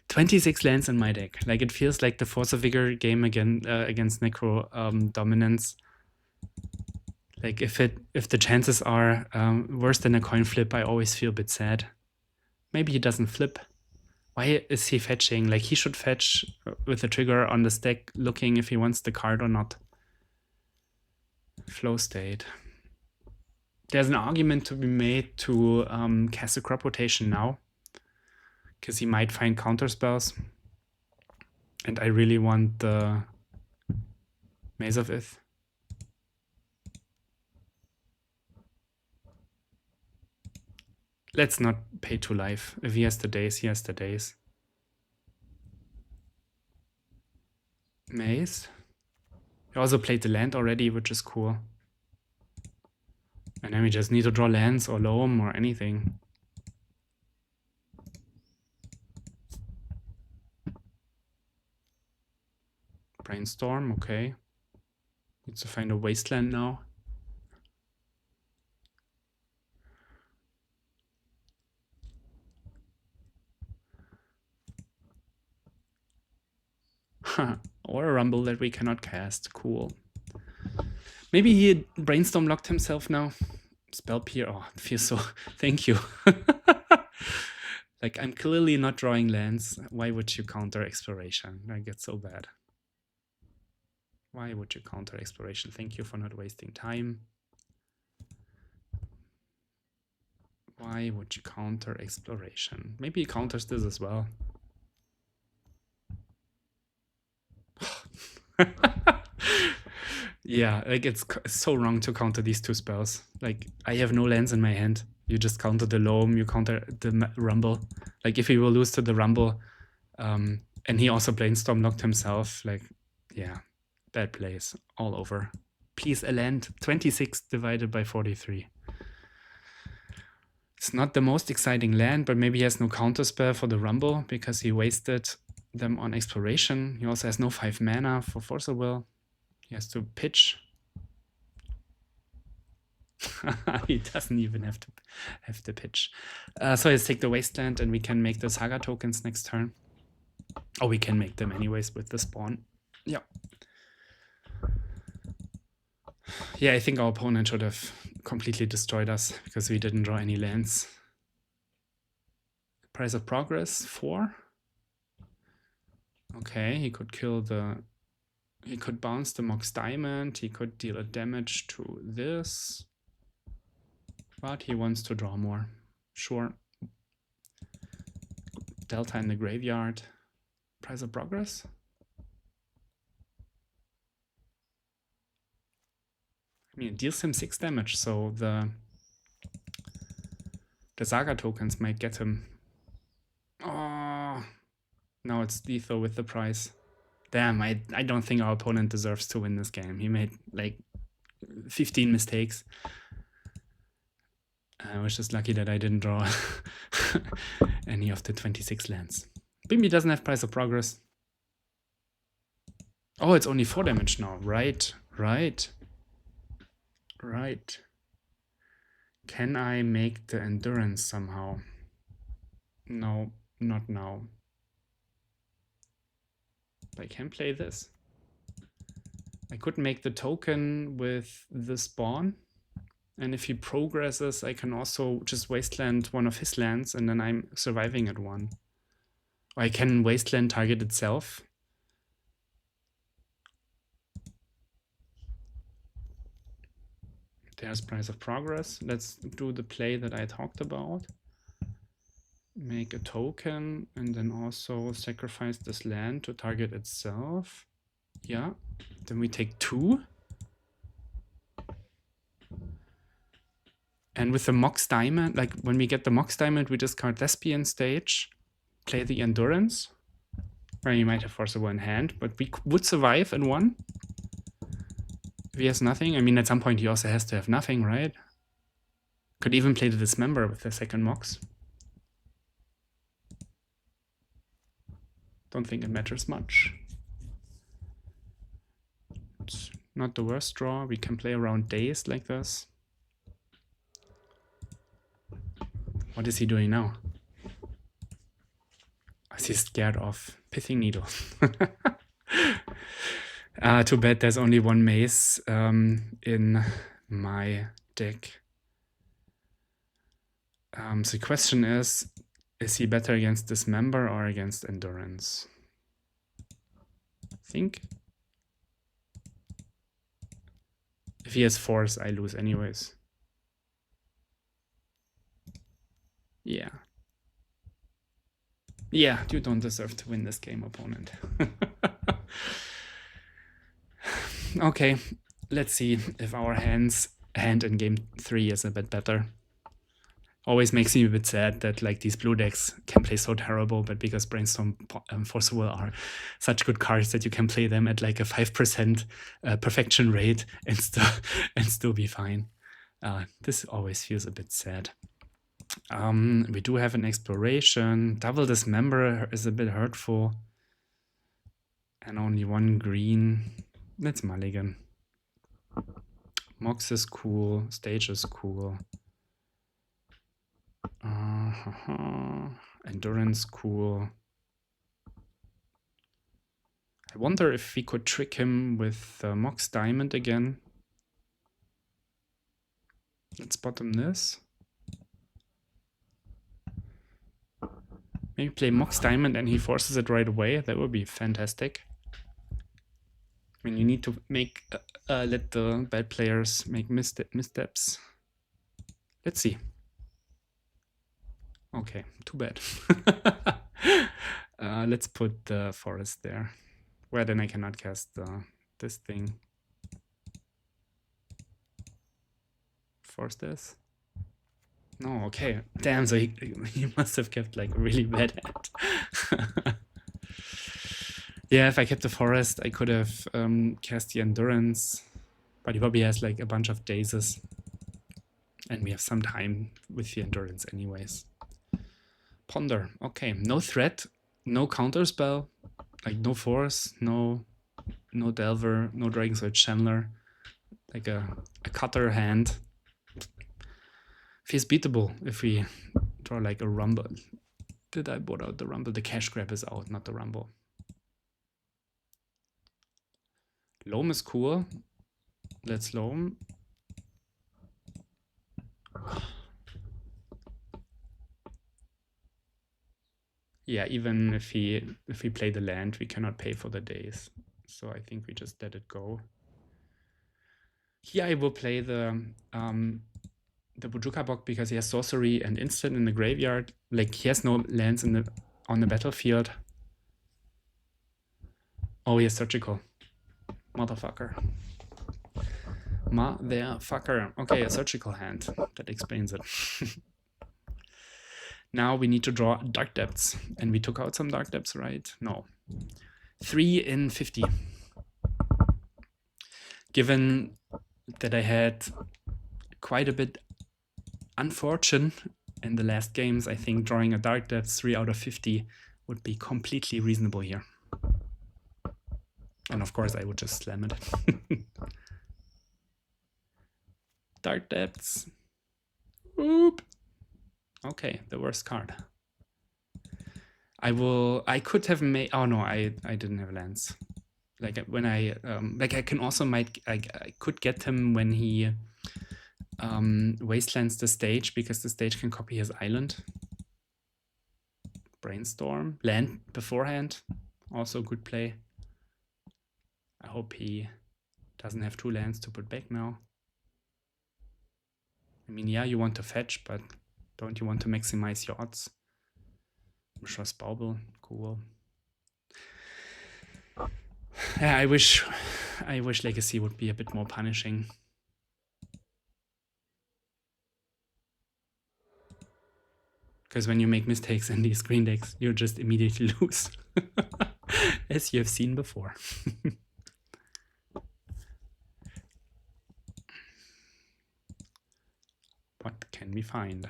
26 lands in my deck. Like, it feels like the Force of Vigor game again against Necro Dominance. Like, if the chances are worse than a coin flip, I always feel a bit sad. Maybe he doesn't flip. Why is he fetching? Like, he should fetch with a trigger on the stack, looking if he wants the card or not. Flow state. There's an argument to be made to cast a crop rotation now, because he might find counter spells. And I really want the Maze of Ith. Let's not pay 2 life. If he has the days, he has the days. Maze. He also played the land already, which is cool. And then we just need to draw lands or loam or anything. Brainstorm, okay. Needs to find a wasteland now. Or a rumble that we cannot cast. Cool. Maybe he brainstorm locked himself now. Spell Peer. Oh, it feels so... Thank you. Like, I'm clearly not drawing lands. Why would you counter Exploration? Like, it's so bad. Why would you counter Exploration? Thank you for not wasting time. Why would you counter Exploration? Maybe he counters this as well. Yeah, like, it's so wrong to counter these 2 spells. Like, I have no lands in my hand. You just counter the loam, you counter the rumble. Like, if he will lose to the rumble, and he also brainstorm locked himself, like, yeah, bad plays all over. Please, a land. 26 divided by 43. It's not the most exciting land, but maybe he has no counter spell for the rumble because he wasted them on Exploration. He also has no 5 mana for Force of Will. He has to pitch. He doesn't even have to pitch. So let's take the wasteland and we can make the Saga tokens next turn. Or we can make them anyways with the spawn. Yeah. Yeah, I think our opponent should have completely destroyed us because we didn't draw any lands. Price of Progress, 4. Okay, he could kill the... He could bounce the Mox Diamond, he could deal a damage to this. But he wants to draw more. Sure. Delta in the graveyard. Price of Progress? I mean, it deals him 6 damage, so the Saga tokens might get him. Oh, now it's lethal with the price. Damn, I don't think our opponent deserves to win this game. He made like 15 mistakes. I was just lucky that I didn't draw any of the 26 lands. Bimby doesn't have Price of Progress. Oh, it's only 4 damage now. Right. Can I make the Endurance somehow? No, not now. I can play this. I could make the token with the spawn. And if he progresses, I can also just wasteland one of his lands and then I'm surviving at 1. Or I can wasteland target itself. There's Price of Progress. Let's do the play that I talked about. Make a token and then also sacrifice this land to target itself. Yeah. Then we take 2. And with the Mox Diamond, like when we get the Mox Diamond, we discard Thespian Stage, play the Endurance. Or you might have Forcible in hand, but we would survive in 1. If he has nothing, I mean, at some point he also has to have nothing, right? Could even play the Dismember with the second Mox. Don't think it matters much. It's not the worst draw. We can play around days like this. What is he doing now? Is he scared of Pithing Needle? Too bad there's only 1 mace in my deck. So the question is he better against Dismember or against Endurance? I think if he has Force, I lose anyways. Yeah. Yeah, you don't deserve to win this game, opponent. Okay, let's see if our hand in game 3 is a bit better. Always makes me a bit sad that like these blue decks can play so terrible, but because Brainstorm Forcible are such good cards that you can play them at like a 5% perfection rate and still be fine. This always feels a bit sad. We do have an Exploration. Double Dismember is a bit hurtful. And only 1 green. Let's mulligan. Mox is cool. Stage is cool. Endurance cool. I wonder if we could trick him with Mox Diamond again. Let's bottom this. Maybe play Mox Diamond and he forces it right away. That would be fantastic. I mean, you need to make let the bad players make missteps. Let's see. Okay, too bad. Let's put the forest there. Where then I cannot cast this thing. Force this. No, okay. Damn, so he must have kept like really bad hand. Yeah, if I kept the forest, I could have cast the Endurance. But he probably has like a bunch of dazes. And we have some time with the Endurance anyways. Ponder. Okay, no threat, no counterspell, like no force, no Delver, no Dragonsword Chandler. Like a cutter hand. Feels beatable if we draw like a Rumble. Did I bought out the Rumble? The cash grab is out, not the Rumble. Loam is cool. Let's Loam. Yeah, even if we play the land, we cannot pay for the days. So I think we just let it go. Here I will play the Bojuka Bock because he has sorcery and instant in the graveyard. Like he has no lands on the battlefield. Oh, he has surgical. Motherfucker. Motherfucker. Okay, a surgical hand. That explains it. Now we need to draw Dark Depths. And we took out some Dark Depths, right? No. 3 in 50. Given that I had quite a bit unfortunate in the last games, I think drawing a Dark Depths 3 out of 50 would be completely reasonable here. And of course I would just slam it. Dark Depths. Oop. Okay, the worst card. I could have made, oh no, I didn't have lands. Like when I can also I could get him when he wastelands the stage, because the stage can copy his island. Brainstorm, land beforehand, also good play. I hope he doesn't have 2 lands to put back now. I mean, yeah, you want to fetch, but don't you want to maximize your odds? Mishra's Bauble, cool. Yeah, I wish Legacy would be a bit more punishing. Because when you make mistakes in these green decks, you just immediately lose. As you have seen before. What can we find?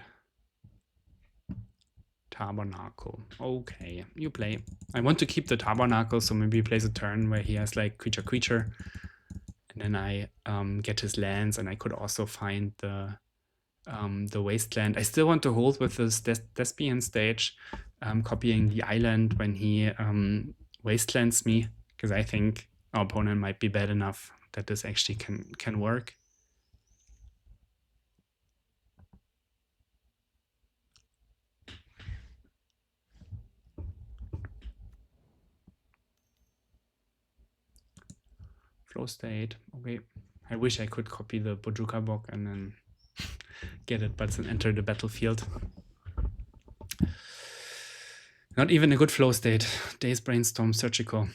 Tabernacle. Okay, you play. I want to keep the Tabernacle, so maybe he plays a turn where he has like creature, and then I get his lands, and I could also find the wasteland. I still want to hold with this Thespian stage, copying the island when he wastelands me, because I think our opponent might be bad enough that this actually can work. Flow state, okay. I wish I could copy the Bojuka Bock and then get it, but then enter the battlefield. Not even a good flow state. Days Brainstorm, Surgical.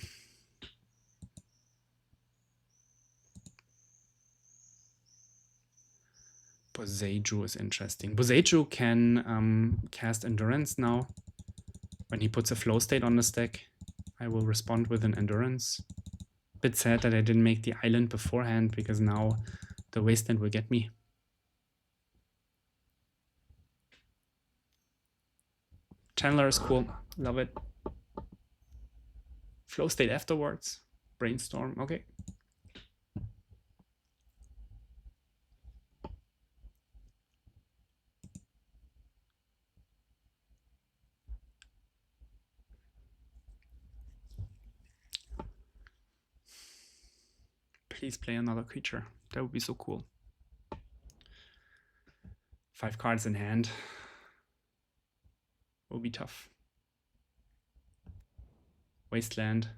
Boseiju is interesting. Boseiju can cast Endurance now. When he puts a flow state on the stack, I will respond with an Endurance. Bit sad that I didn't make the island beforehand, because now the wasteland will get me. Channeler is cool, love it. Flow state afterwards, Brainstorm, okay. Please play another creature. That would be so cool. 5 cards in hand. Will be tough. Wasteland.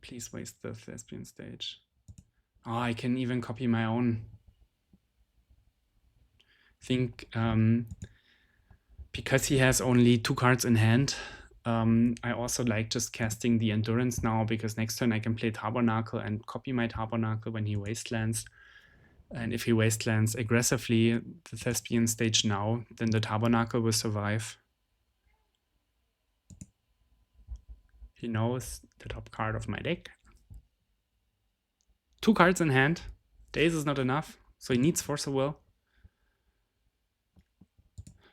Please waste the Thespian stage. Oh, I can even copy my own. I think because he has only 2 cards in hand, I also like just casting the Endurance now, because next turn I can play Tabernacle and copy my Tabernacle when he wastelands. And if he wastelands aggressively the Thespian stage now, then the Tabernacle will survive. He knows the top card of my deck. 2 cards in hand. Days is not enough, so he needs Force of Will.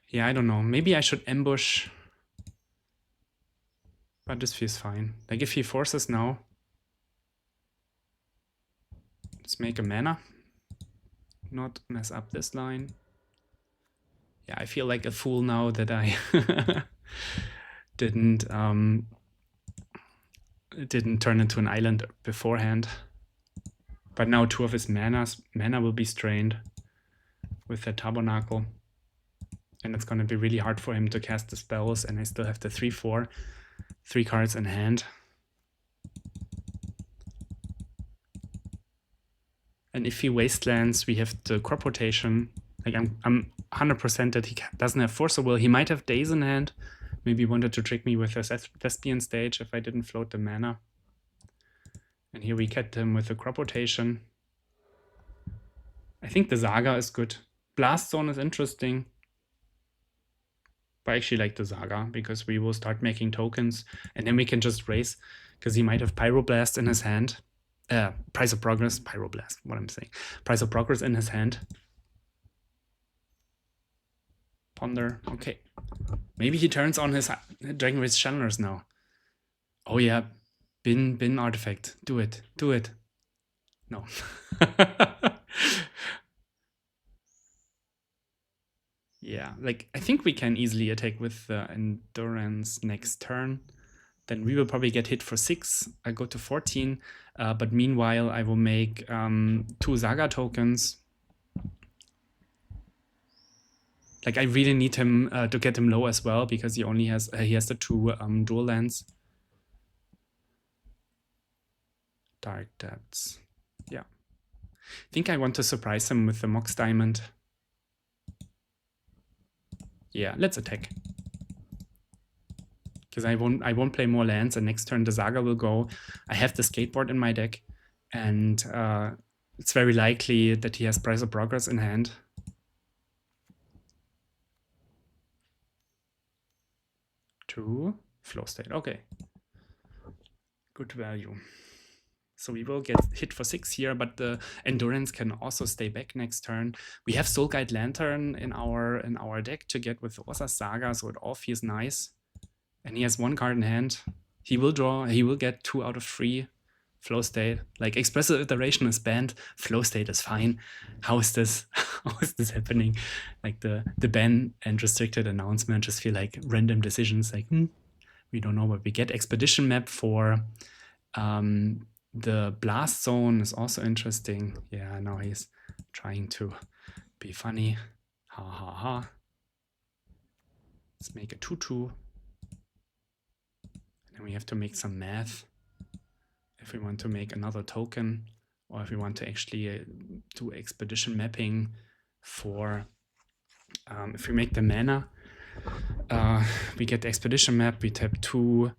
Yeah, I don't know. Maybe I should ambush. But this feels fine. Like if he forces now, let's make a mana. Not mess up this line. Yeah, I feel like a fool now that I didn't turn into an island beforehand. But now 2 of his mana will be strained with the Tabernacle. And it's going to be really hard for him to cast the spells, and I still have the 3/4. 3 cards in hand. And if he wastelands, we have the crop rotation. Like I'm 100% that he doesn't have Force of Will. He might have Days in hand, Maybe wanted to trick me with a Thespian stage if I didn't float the mana. And here we get him with a crop rotation. I think the Saga is good. Blast Zone is interesting. But I actually like the Saga because we will start making tokens and then we can just raise because he might have Pyroblast in his hand. Price of Progress, Pyroblast, what I'm saying. Price of Progress in his hand. Ponder, okay. Maybe he turns on his Dragon Race Channelers now. Oh yeah, bin artifact. Do it. No. Yeah, like I think we can easily attack with Endurance next turn. Then we will probably get hit for 6. I go to 14, but meanwhile I will make 2 Saga tokens. Like I really need him to get him low as well because he only has the 2 dual lands. Dark Depths. Yeah. I think I want to surprise him with the Mox Diamond. Yeah, let's attack. Because I won't play more lands, and next turn the Saga will go. I have the Skateboard in my deck, and it's very likely that he has Price of Progress in hand. Two Flow State, okay. Good value. So we will get hit for 6 here, but the Endurance can also stay back next turn. We have Soul Guide Lantern in our deck to get with the Ursa Saga, so it all feels nice. And he has 1 card in hand. He will draw, he will get 2 out of 3. Flow State, like Expressive Iteration is banned, Flow State is fine. How is this how is this happening? Like the ban and restricted announcement just feel like random decisions, like we don't know what we get. Expedition map for the Blast Zone is also interesting. Yeah, now he's trying to be funny. Ha ha ha. Let's make a 2/2. And we have to make some math if we want to make another token, or if we want to actually do expedition mapping for, if we make the mana, we get the expedition map, we tap 2,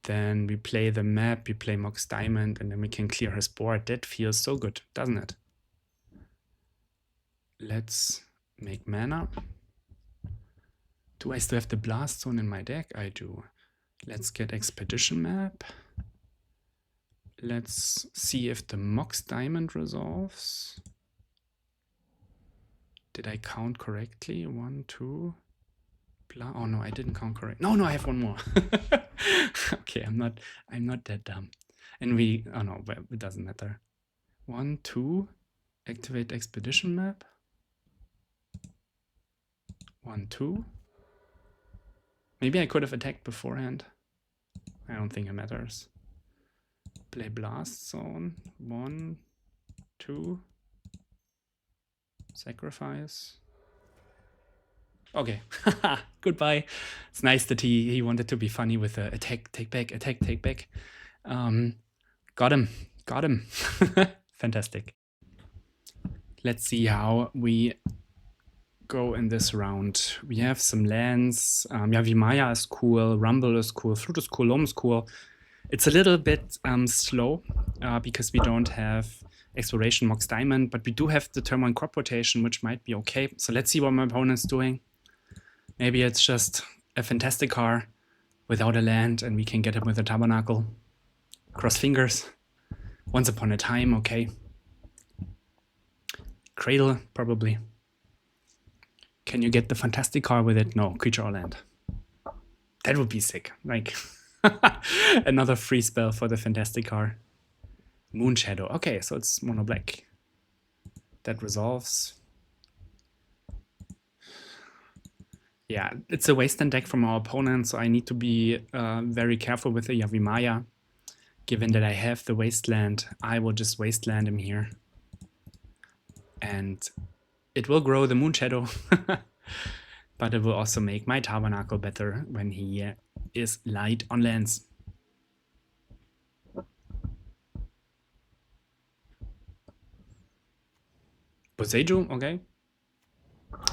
then we play the map, we play Mox Diamond, and then we can clear his board. That feels so good, doesn't it? Let's make mana. Do I still have the Blast Zone in my deck? I do. Let's get expedition map. Let's see if the Mox Diamond resolves. Did I count correctly? 1, 2. Oh no, I didn't count correct. No, I have 1 more. Okay, I'm not that dumb. And we, oh no, it doesn't matter. 1, 2, activate expedition map. 1, 2. Maybe I could have attacked beforehand. I don't think it matters. Play Blast Zone. 1, 2. Sacrifice. Okay, goodbye. It's nice that he wanted to be funny with the attack, take back, attack, take back. Got him. Fantastic. Let's see how we go in this round. We have some lands. Vimaya is cool, Rumble is cool, Flute is cool, Loam is cool. It's a little bit slow because we don't have Exploration Mox Diamond, but we do have the turn 1 crop rotation, which might be okay. So let's see what my opponent's doing. Maybe it's just a fantastic car without a land and we can get him with a Tabernacle. Cross fingers. Once Upon a Time, okay. Cradle, probably. Can you get the fantastic car with it? No, creature or land. That would be sick. Like another free spell for the fantastic car. Moon Shadow. Okay, so it's mono black. That resolves. Yeah, it's a wasteland deck from our opponent, so I need to be very careful with the Yavimaya. Given that I have the wasteland, I will just wasteland him here. And it will grow the Moon Shadow, but it will also make my Tabernacle better when he is light on lands. Boseiju, okay.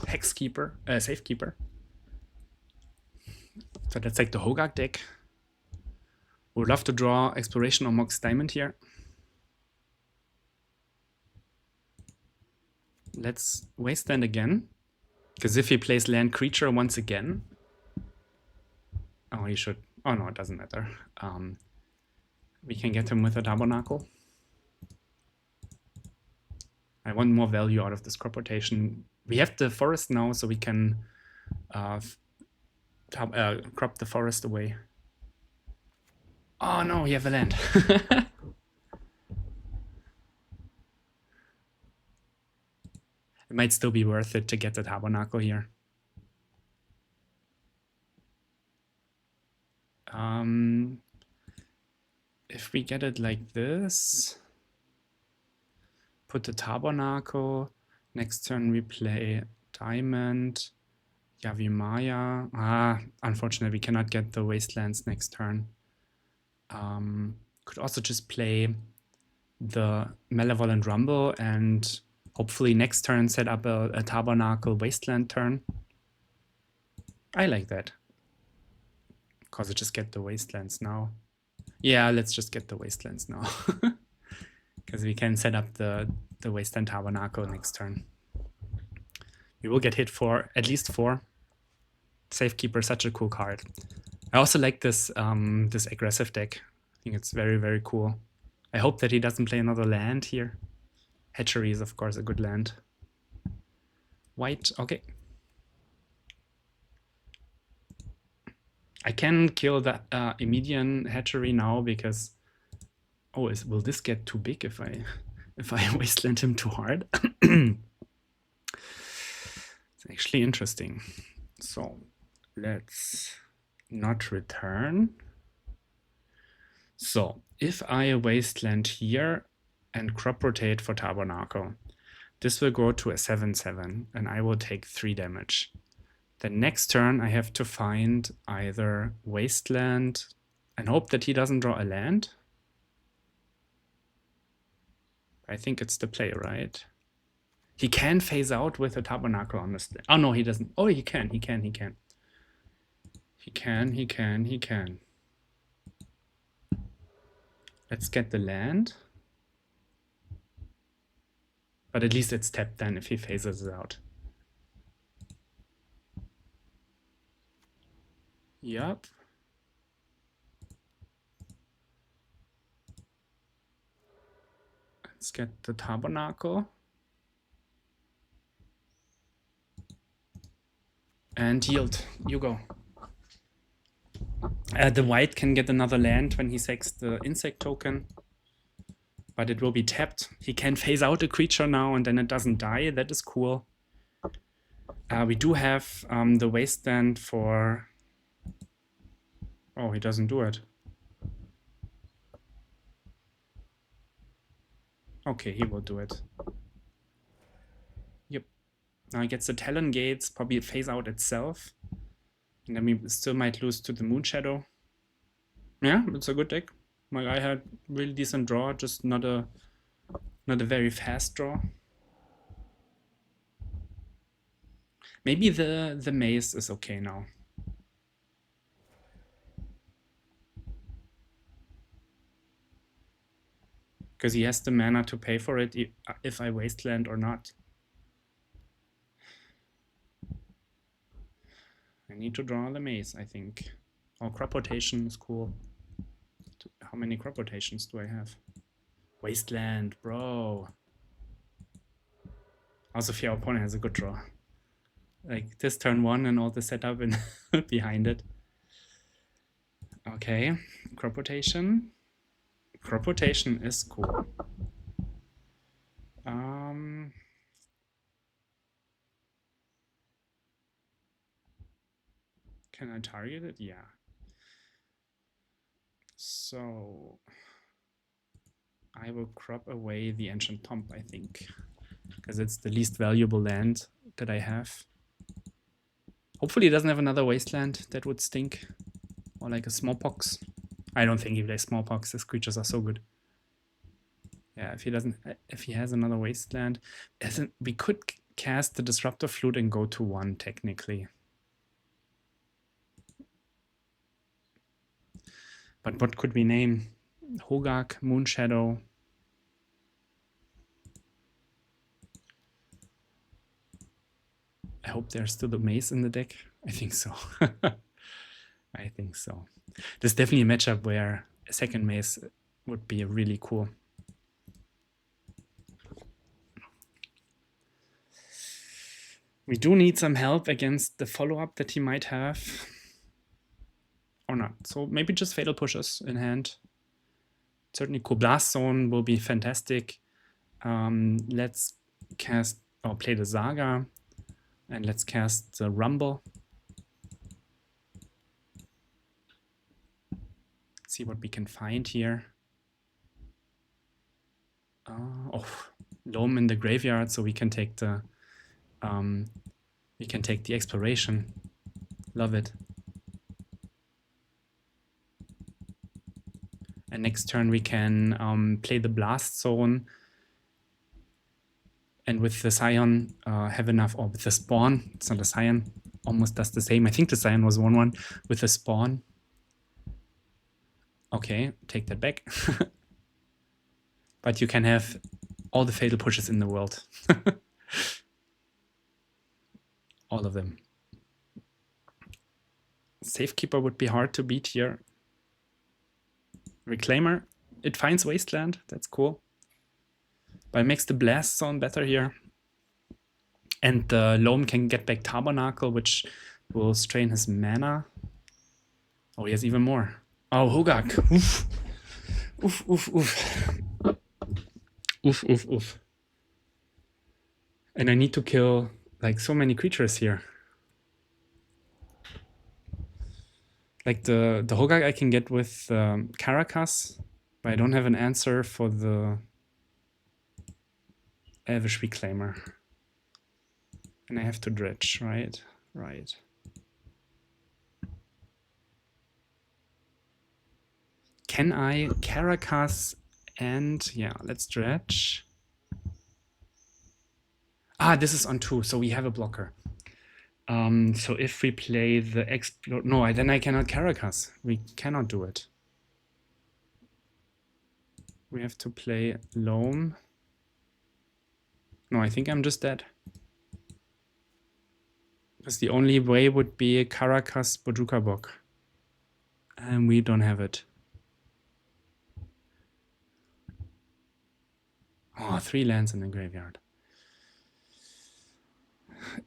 Hexkeeper, Safekeeper. So that's like the Hogak deck. Would love to draw Exploration or Mox Diamond here. Let's Wasteland again. Because if he plays land creature once again... Oh, he should... Oh no, it doesn't matter. We can get him with a Tabernacle. I want more value out of this crop rotation. We have the forest now, so we can crop the forest away. Oh no, you have a land. It might still be worth it to get the Tabernacle here. If we get it like this, put the Tabernacle, next turn we play Diamond, Yavimaya. Unfortunately, we cannot get the Wastelands next turn. Could also just play the Malevolent Rumble and hopefully next turn set up a Tabernacle Wasteland turn. I like that. Because I just get the Wastelands now. Yeah, let's just get the Wastelands now. Because we can set up the Wasteland Tabernacle next turn. We will get hit for at least 4. Safekeeper, such a cool card. I also like this this aggressive deck. I think it's very, very cool. I hope that he doesn't play another land here. Hatchery is, of course, a good land. White, okay. I can kill the Immediate Hatchery now because... Oh, will this get too big if I wasteland him too hard? It's actually interesting. So let's not return. So if I wasteland here and crop rotate for Tabernacle, this will go to a 7/7 and I will take 3 damage. The next turn I have to find either wasteland and hope that he doesn't draw a land. I think it's the play, right? He can phase out with a Tabernacle on this. Oh no, he doesn't. Oh, he can. He can. Let's get the land. But at least it's tapped then if he phases it out. Yep. Let's get the Tabernacle. And yield. You go. The white can get another land when he sacks the insect token. But it will be tapped. He can phase out a creature now and then it doesn't die. That is cool. We do have the wasteland for... Oh, he doesn't do it. Okay, he will do it. Yep. Now he gets the Talon Gates, probably phase out itself. And then we still might lose to the Moon Shadow. Yeah, it's a good deck. My guy had really decent draw, just not a very fast draw. Maybe the maze is okay now. Because he has the mana to pay for it if I wasteland or not. I need to draw the maze, I think. Oh, crop rotation is cool. How many crop rotations do I have? Wasteland, bro. Also, if your opponent has a good draw. Like this turn 1 and all the setup and behind it. Okay, crop rotation. Crop rotation is cool. Can I target it? Yeah. So I will crop away the Ancient Tomb, I think, because it's the least valuable land that I have. Hopefully it doesn't have another wasteland. That would stink. Or like a smallpox. I don't think he plays smallpox. His creatures are so good. Yeah, if he has another wasteland, we could cast the Disruptor Flute and go to 1 technically. But what could we name? Hogak, Moonshadow. I hope there's still the maze in the deck. I think so. I think so. There's definitely a matchup where a second maze would be really cool. We do need some help against the follow-up that he might have. Or not. So maybe just Fatal Pushes in hand. Certainly cool. Blast Zone will be fantastic. Let's cast or play the Saga. And let's cast the Rumble. See what we can find here. Oh, Loam in the graveyard, so we can take the exploration. Love it. And next turn we can play the Blast Zone. And with the Scion, have enough, or with the Spawn, it's not a Scion, almost does the same. I think the Scion was 1/1 with the Spawn. Okay, take that back. But you can have all the Fatal Pushes in the world. All of them. Safekeeper would be hard to beat here. Reclaimer, it finds Wasteland, that's cool. But it makes the Blast Zone better here. And the Loam can get back Tabernacle, which will strain his mana. Oh, he has even more. Oh, Hogak. Oof. Oof, oof, oof. Oof, oof, oof. And I need to kill like so many creatures here. Like the Hogak I can get with Caracas, but I don't have an answer for the Elvish Reclaimer. And I have to dredge, right? Right. Can I Caracas and, yeah, let's dredge. Ah, this is on 2, so we have a blocker. So if we play the Explode, no, then I cannot Caracas. We cannot do it. We have to play Loam. No, I think I'm just dead. Because the only way would be Caracas Bojuka Bok. And we don't have it. Oh, 3 lands in the graveyard.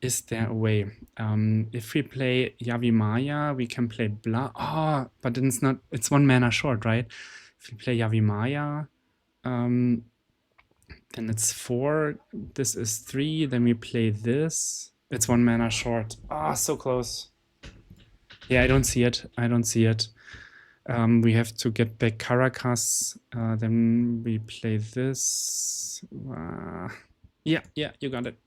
Is there a way? If we play Yavimaya, we can play Oh, but it's not. It's 1 mana short, right? If we play Yavimaya, then it's 4. This is 3. Then we play this. It's 1 mana short. Ah, so close. Yeah, I don't see it. I don't see it. We have to get back Caracas. Then we play this. Yeah, you got it.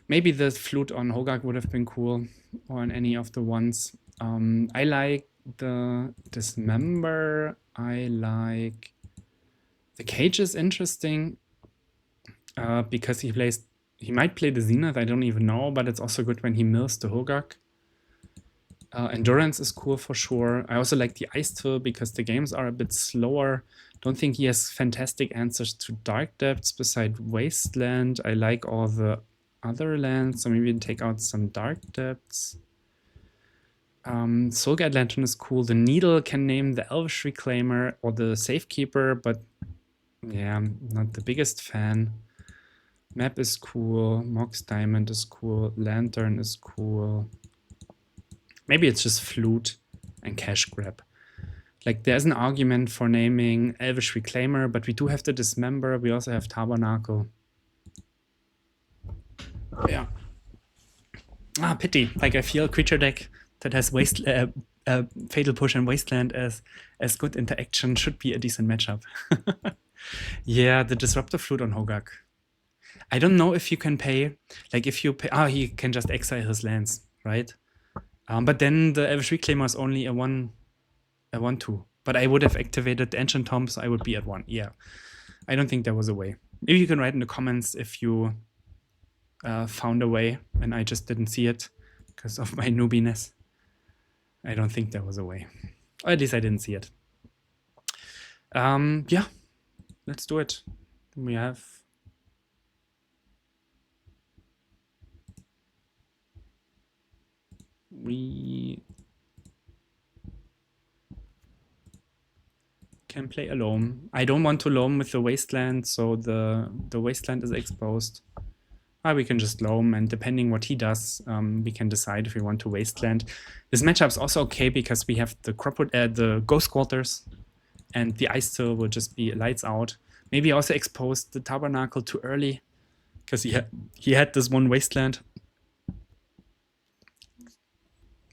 Maybe the Flute on Hogak would have been cool, or on any of the ones. I like the Dismember. I like the Cage is interesting because he might play the Zenith. I don't even know, but it's also good when he mills the Hogak. Endurance is cool for sure. I also like the Ice Twill because the games are a bit slower. Don't think he has fantastic answers to Dark Depths beside Wasteland. I like all the other lands, so maybe take out some Dark Depths. Soulguide Lantern is cool. The Needle can name the Elvish Reclaimer or the Safekeeper, but yeah, I'm not the biggest fan. Map is cool. Mox Diamond is cool. Lantern is cool. Maybe it's just Flute and Cash Grab. Like, there's an argument for naming Elvish Reclaimer, but we do have the Dismember. We also have Tabernacle. Yeah. Ah, pity. Like, I feel creature deck that has Fatal Push and Wasteland as good interaction should be a decent matchup. Yeah, the Disruptive Flute on Hogak. I don't know if you can pay, like if you pay, he can just exile his lands, right? But then the Elvish Reclaimer is only a 1/2. But I would have activated the Ancient Tomb, so I would be at 1. Yeah. I don't think there was a way. Maybe you can write in the comments if you found a way and I just didn't see it because of my noobiness. I don't think there was a way. Or at least I didn't see it. Yeah, let's do it. We can play alone. I don't want to loam with the wasteland, so the wasteland is exposed. We can just loam, and depending what he does, we can decide if we want to wasteland. This matchup's also okay because we have the ghost quarters, and the ice still will just be lights out. Maybe also expose the tabernacle too early because he had this one wasteland.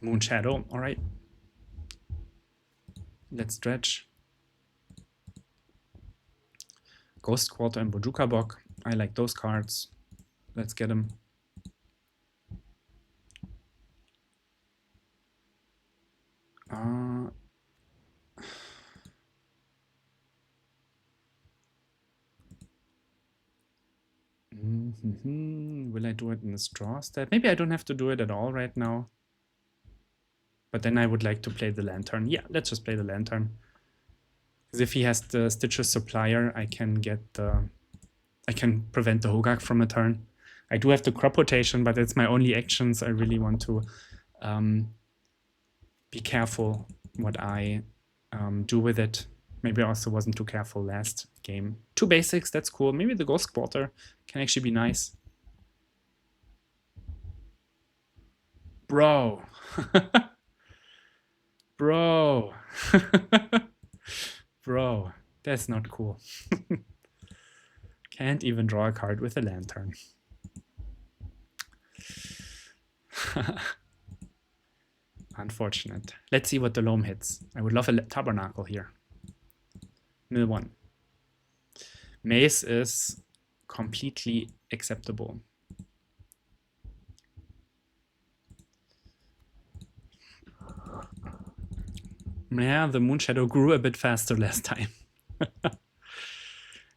Moon Shadow, all right. Let's stretch. Ghost Quarter and Bojuka Bok. I like those cards. Let's get them. Will I do it in the straw stat? Maybe I don't have to do it at all right now. But then I would like to play the Lantern. Yeah, let's just play the Lantern. Because if he has the Stitches Supplier, I can prevent the Hogak from a turn. I do have the crop rotation, but it's my only actions. I really want to be careful what I do with it. Maybe I also wasn't too careful last game. 2 basics, that's cool. Maybe the Ghost Quarter can actually be nice. Bro. Bro. Bro, that's not cool. Can't even draw a card with a Lantern. Unfortunate. Let's see what the loam hits. I would love a Tabernacle here. Mill 1. Maze is completely acceptable. Yeah, the Moon Shadow grew a bit faster last time.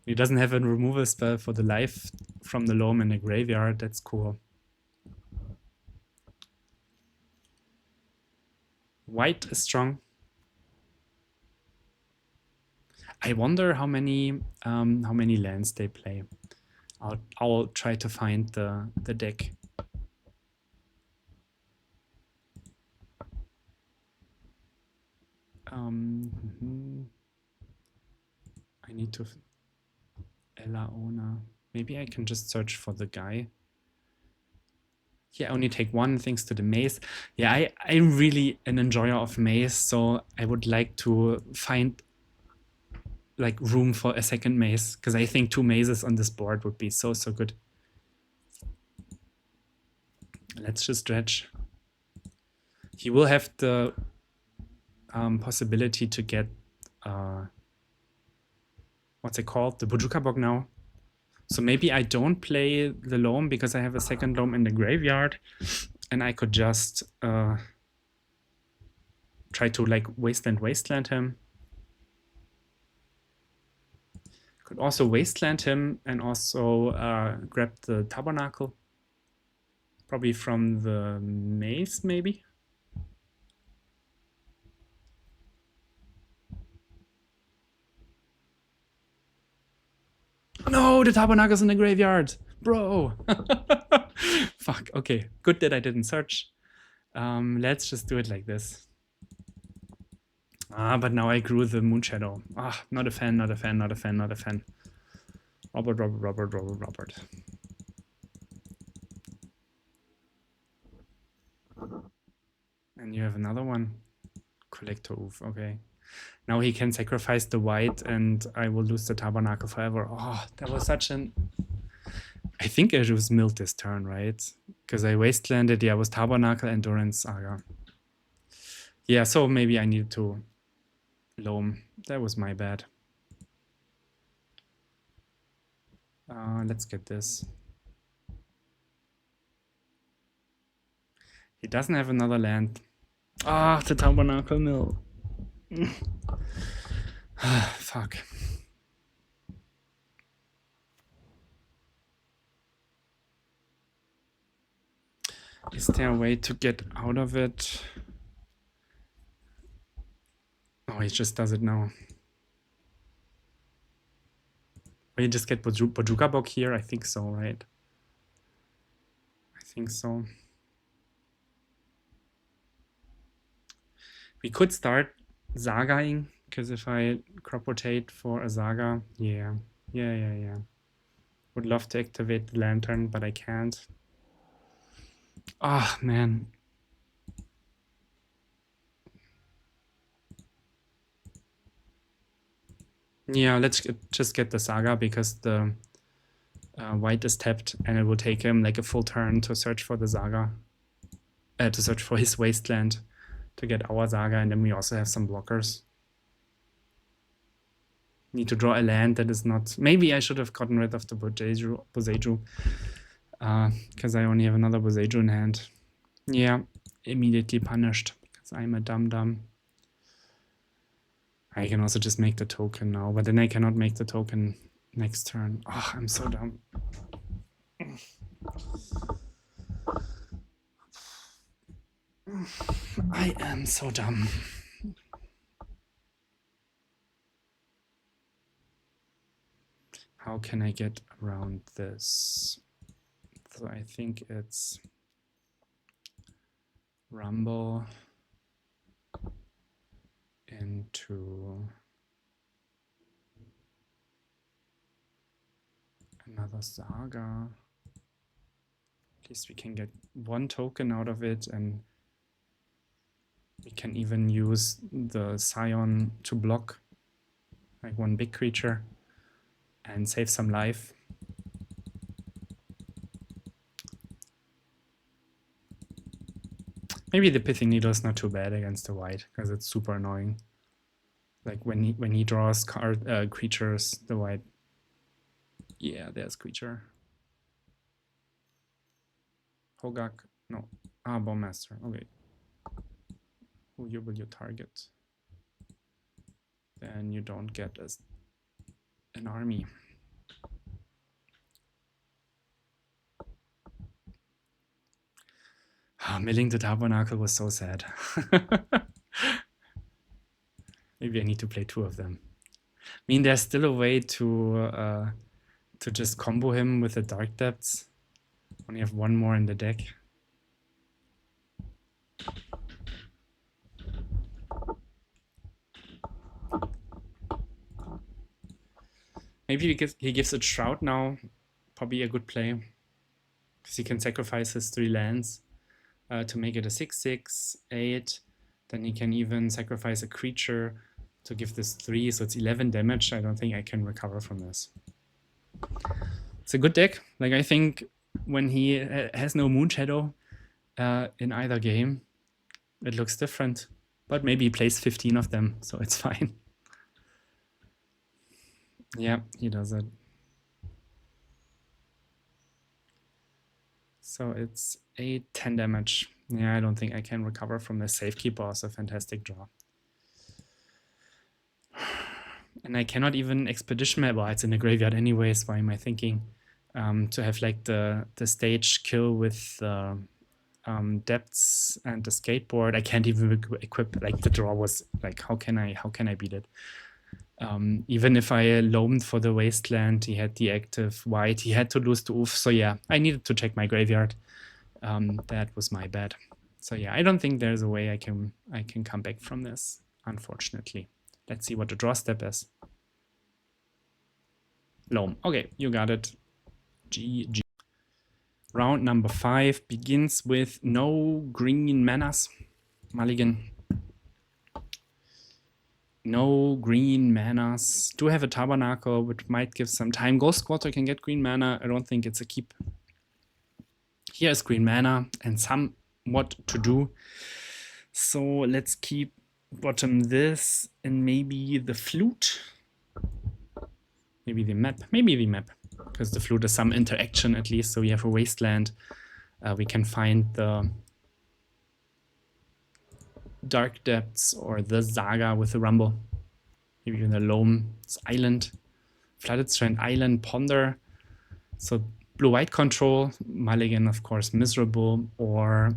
He doesn't have a removal spell for the life from the loam in the graveyard. That's cool. White is strong. I wonder how many lands they play. I'll try to find the deck. I need to Ella owner. Maybe I can just search for the guy. Yeah, I only take 1 thanks to the maze. Yeah, I'm really an enjoyer of maze, so I would like to find like room for a second maze because I think 2 mazes on this board would be so good. Let's just stretch. He will have the possibility to get what's it called? The Bojuka Bog now. So maybe I don't play the loam because I have a second loam in the graveyard, and I could just try to like wasteland him. Could also wasteland him and also grab the Tabernacle. Probably from the maze, maybe. No, the Tabernacle's in the graveyard, bro. Fuck. Okay, good that I didn't search. Let's just do it like this. But now I grew the Moon Shadow. Not a fan, not a fan, not a fan, not a fan. Robert. And you have another one. Collector Oof, okay. Now he can sacrifice the white and I will lose the Tabernacle forever. Oh, that was such an... I think I just milled this turn, right? Because I wastelanded, yeah, it was Tabernacle, Endurance, Saga. Yeah, so maybe I needed to loam. That was my bad. Let's get this. He doesn't have another land. The Tabernacle mill. Fuck. Is there a way to get out of it? he just does it now. Will you just get Bojuka Bok here? I think so, right? I think so. We could start Sagaing, because if I crop rotate for a Saga, yeah. Would love to activate the Lantern, but I can't. Ah, man. Yeah, let's just get the Saga, because the white is tapped, and it will take him like a full turn to search for the Saga. To search for his Wasteland to get our Saga, and then we also have some blockers. Need to draw a land that is not... Maybe I should have gotten rid of the Boseiju, because I only have another Boseiju in hand. Yeah, immediately punished, because I'm a dum-dum. I can also just make the token now, but then I cannot make the token next turn. Oh, I'm so dumb. I am so dumb. How can I get around this? So I think it's Rumble into another Saga. At least we can get one token out of it, and we can even use the Scion to block like one big creature and save some life. Maybe the Pithing Needle is not too bad against the white, because it's super annoying. Like when he draws creatures, the white... Yeah, there's creature. Hogak, no. Ah, Bomb Master, okay. Who will you target? Then you don't get an army. Milling the Tabernacle was so sad. Maybe I need to play 2 of them. I mean, there's still a way to just combo him with the Dark Depths. Only have 1 more in the deck. Maybe he gives it Shroud now. Probably a good play, because he can sacrifice his 3 lands to make it a 6/6, 8. Then he can even sacrifice a creature to give this 3, so it's 11 damage. I don't think I can recover from this. It's a good deck. Like, I think when he has no Moonshadow in either game, it looks different. But maybe he plays 15 of them, so it's fine. Yeah, he does it. So it's 8, 10 damage. Yeah, I don't think I can recover from this. Safekeeper is a fantastic draw. And I cannot even Expedition Map. Well, it's in the graveyard anyways. Why am I thinking? To have like the stage kill with depths and the skateboard. I can't even equip. Like, the draw was like, how can I beat it? Even if I loamed for the Wasteland, he had the active white. He had to lose to Oof. So yeah, I needed to check my graveyard. That was my bad. So yeah, I don't think there's a way I can come back from this, unfortunately. Let's see what the draw step is. Loam. Okay, you got it. GG. Round number 5 begins with no green manas. Mulligan. No green manas. Do have a Tabernacle, which might give some time. Ghost Squatter can get green mana. I don't think it's a keep. Here is green mana and somewhat to do. So let's keep bottom this and maybe the flute. Maybe the map. Maybe the map. Because the flute is some interaction at least. So we have a Wasteland. We can find the Dark Depths or the Saga with the Rumble. Maybe even the Loam's Island. Flooded Strand Island, Ponder. So blue-white control. Mulligan, of course, miserable. Or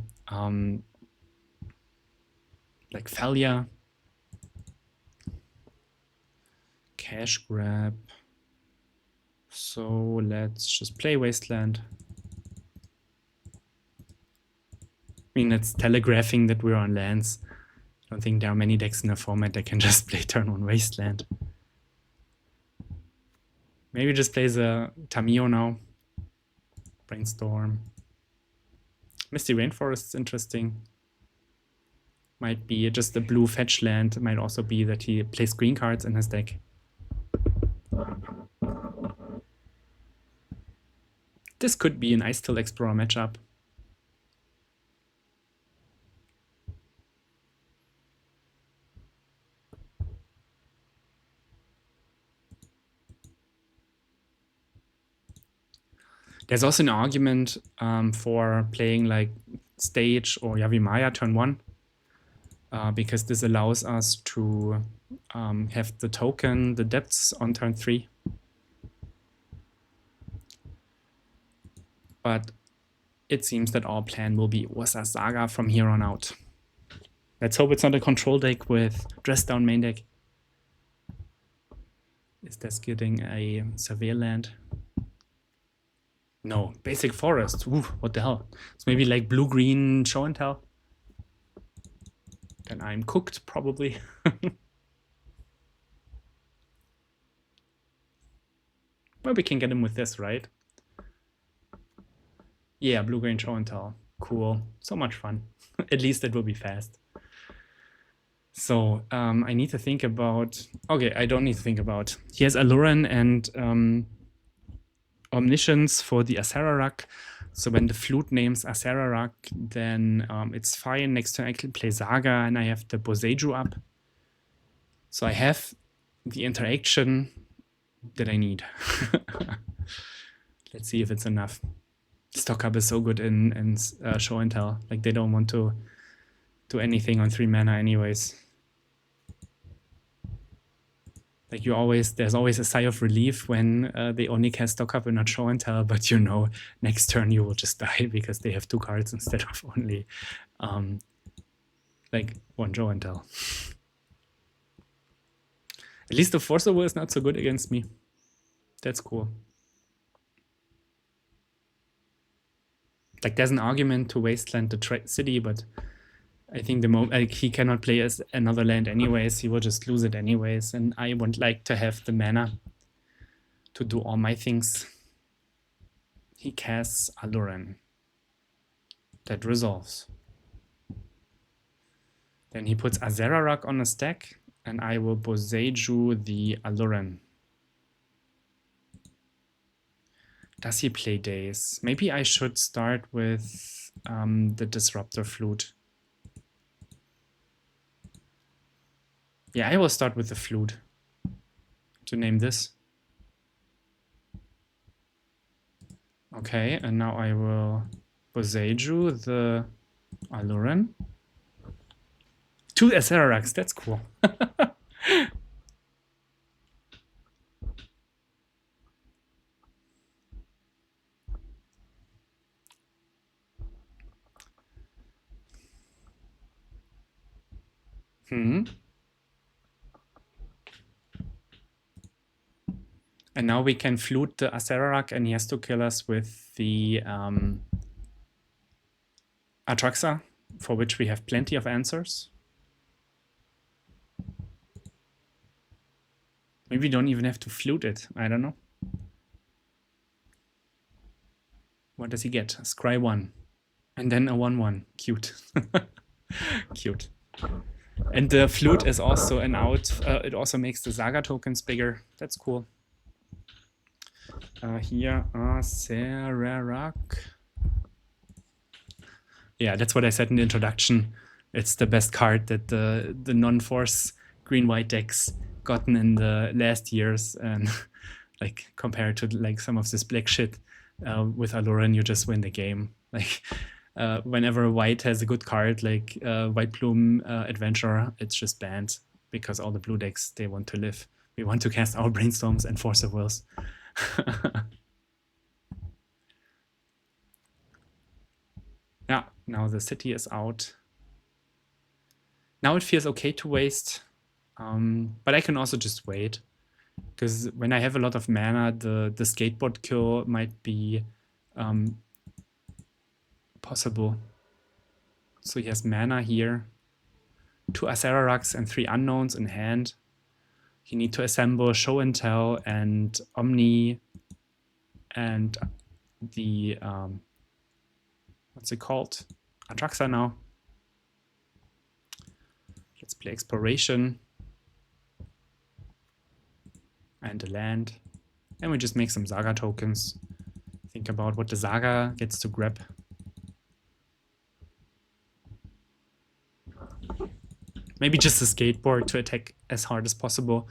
like Thalia. cash grab. So let's just play Wasteland. I mean, it's telegraphing that we're on lands. I don't think there are many decks in the format that can just play turn on Wasteland. Maybe just plays a Tamiyo now. Brainstorm. Misty Rainforest is interesting. Might be just a blue fetch land. It might also be that he plays green cards in his deck. This could be an Ice Till Explorer matchup. There's also an argument for playing like Stage or Yavimaya turn 1, because this allows us to have the token, the depths on turn 3. But it seems that our plan will be Ursa Saga from here on out. Let's hope it's not a control deck with dress down main deck. Is this getting a Surveil land? No, basic forest. Ooh, what the hell? It's maybe like blue-green show and tell. Then I'm cooked, probably. Well, we can get him with this, right? Yeah, blue-green show and tell. Cool. So much fun. At least it will be fast. So I need to think about... Okay, I don't need to think about... He has Alluran and Omniscience for the Asararak. So when the flute names Asararak, then it's fine. Next turn I can play Saga and I have the Boseiju up. So I have the interaction that I need. Let's see if it's enough. Stock up is so good in show and tell. Like they don't want to do anything on 3 mana anyways. Like there's always a sigh of relief when they only cast stock up and not show and tell, but you know, next turn you will just die because they have 2 cards instead of only like 1 show and tell. At least the Force Over is not so good against me. That's cool. Like there's an argument to Wasteland the city, but I think the moment like he cannot play as another land anyways, he will just lose it anyways, and I would like to have the mana to do all my things. He casts Alluran. That resolves. Then he puts Azerarak on a stack, and I will Boseiju the Alluran. Does he play Daze? Maybe I should start with the Disruptor Flute. Yeah, I will start with the flute to name this. Okay, and now I will Boseiju the Alluran. 2 Azeraraks, that's cool. And now we can flute the Azerarak and he has to kill us with the Atraxa, for which we have plenty of answers. Maybe we don't even have to flute it. I don't know. What does he get? Scry 1. And then a 1/1. Cute. Cute. And the flute is also an out. It also makes the Saga tokens bigger. That's cool. Here, Azerarak. Yeah, that's what I said in the introduction. It's the best card that the non-force green-white decks gotten in the last years, and like compared to like some of this black shit with Alluran, you just win the game. Like whenever white has a good card, like White Plume Adventurer, it's just banned because all the blue decks, they want to live. We want to cast our Brainstorms and Force of Wills. Yeah, now the city is out. Now it feels okay to waste, but I can also just wait. Because when I have a lot of mana, the skateboard kill might be possible. So he has mana here. 2 Azeraraks and 3 unknowns in hand. He need to assemble Show and Tell and Omni and the what's it called? Atraxa now. Let's play Exploration and a land. And we just make some Saga tokens. Think about what the Saga gets to grab. Maybe just a skateboard to attack as hard as possible,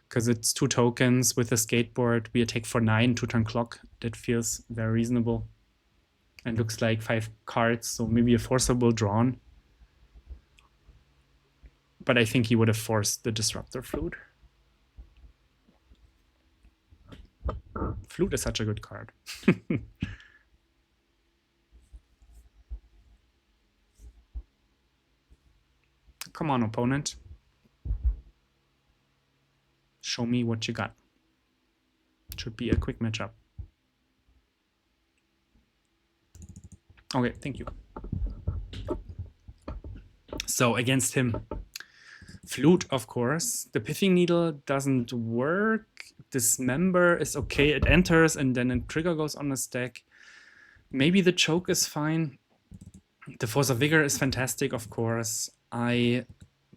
because it's 2 tokens. With a skateboard, we attack for 9, 2-turn clock. That feels very reasonable. And looks like 5 cards, so maybe a forcible drawn. But I think he would have forced the Disruptor Flute. Flute is such a good card. Come on, opponent. Show me what you got. Should be a quick matchup. Okay, thank you. So against him, Flute, of course. The Pithing Needle doesn't work. Dismember is okay. It enters and then a trigger goes on the stack. Maybe the Choke is fine. The Force of Vigor is fantastic, of course.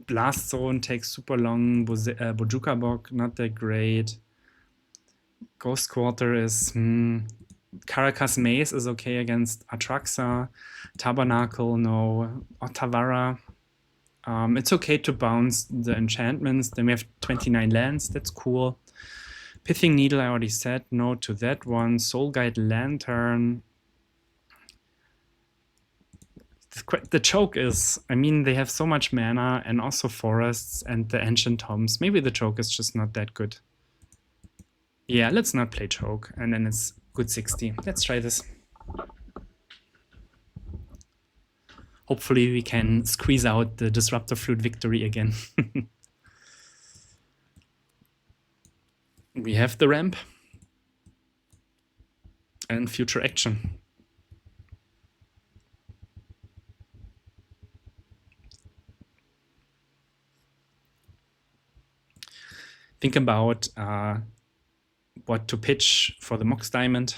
Blast Zone takes super long. Bojuka Bog, not that great. Ghost Quarter is... Caracas Maze is okay against Atraxa. Tabernacle, no. Otawara. It's okay to bounce the enchantments. Then we have 29 lands. That's cool. Pithing Needle, I already said no to that one. Soul Guide Lantern. The choke is, I mean, they have so much mana and also forests and the ancient tomes. Maybe the choke is just not that good. Yeah, let's not play choke. And then it's good 60. Let's try this. Hopefully we can squeeze out the Disruptor Flute victory again. We have the ramp and future action. Think about what to pitch for the Mox Diamond,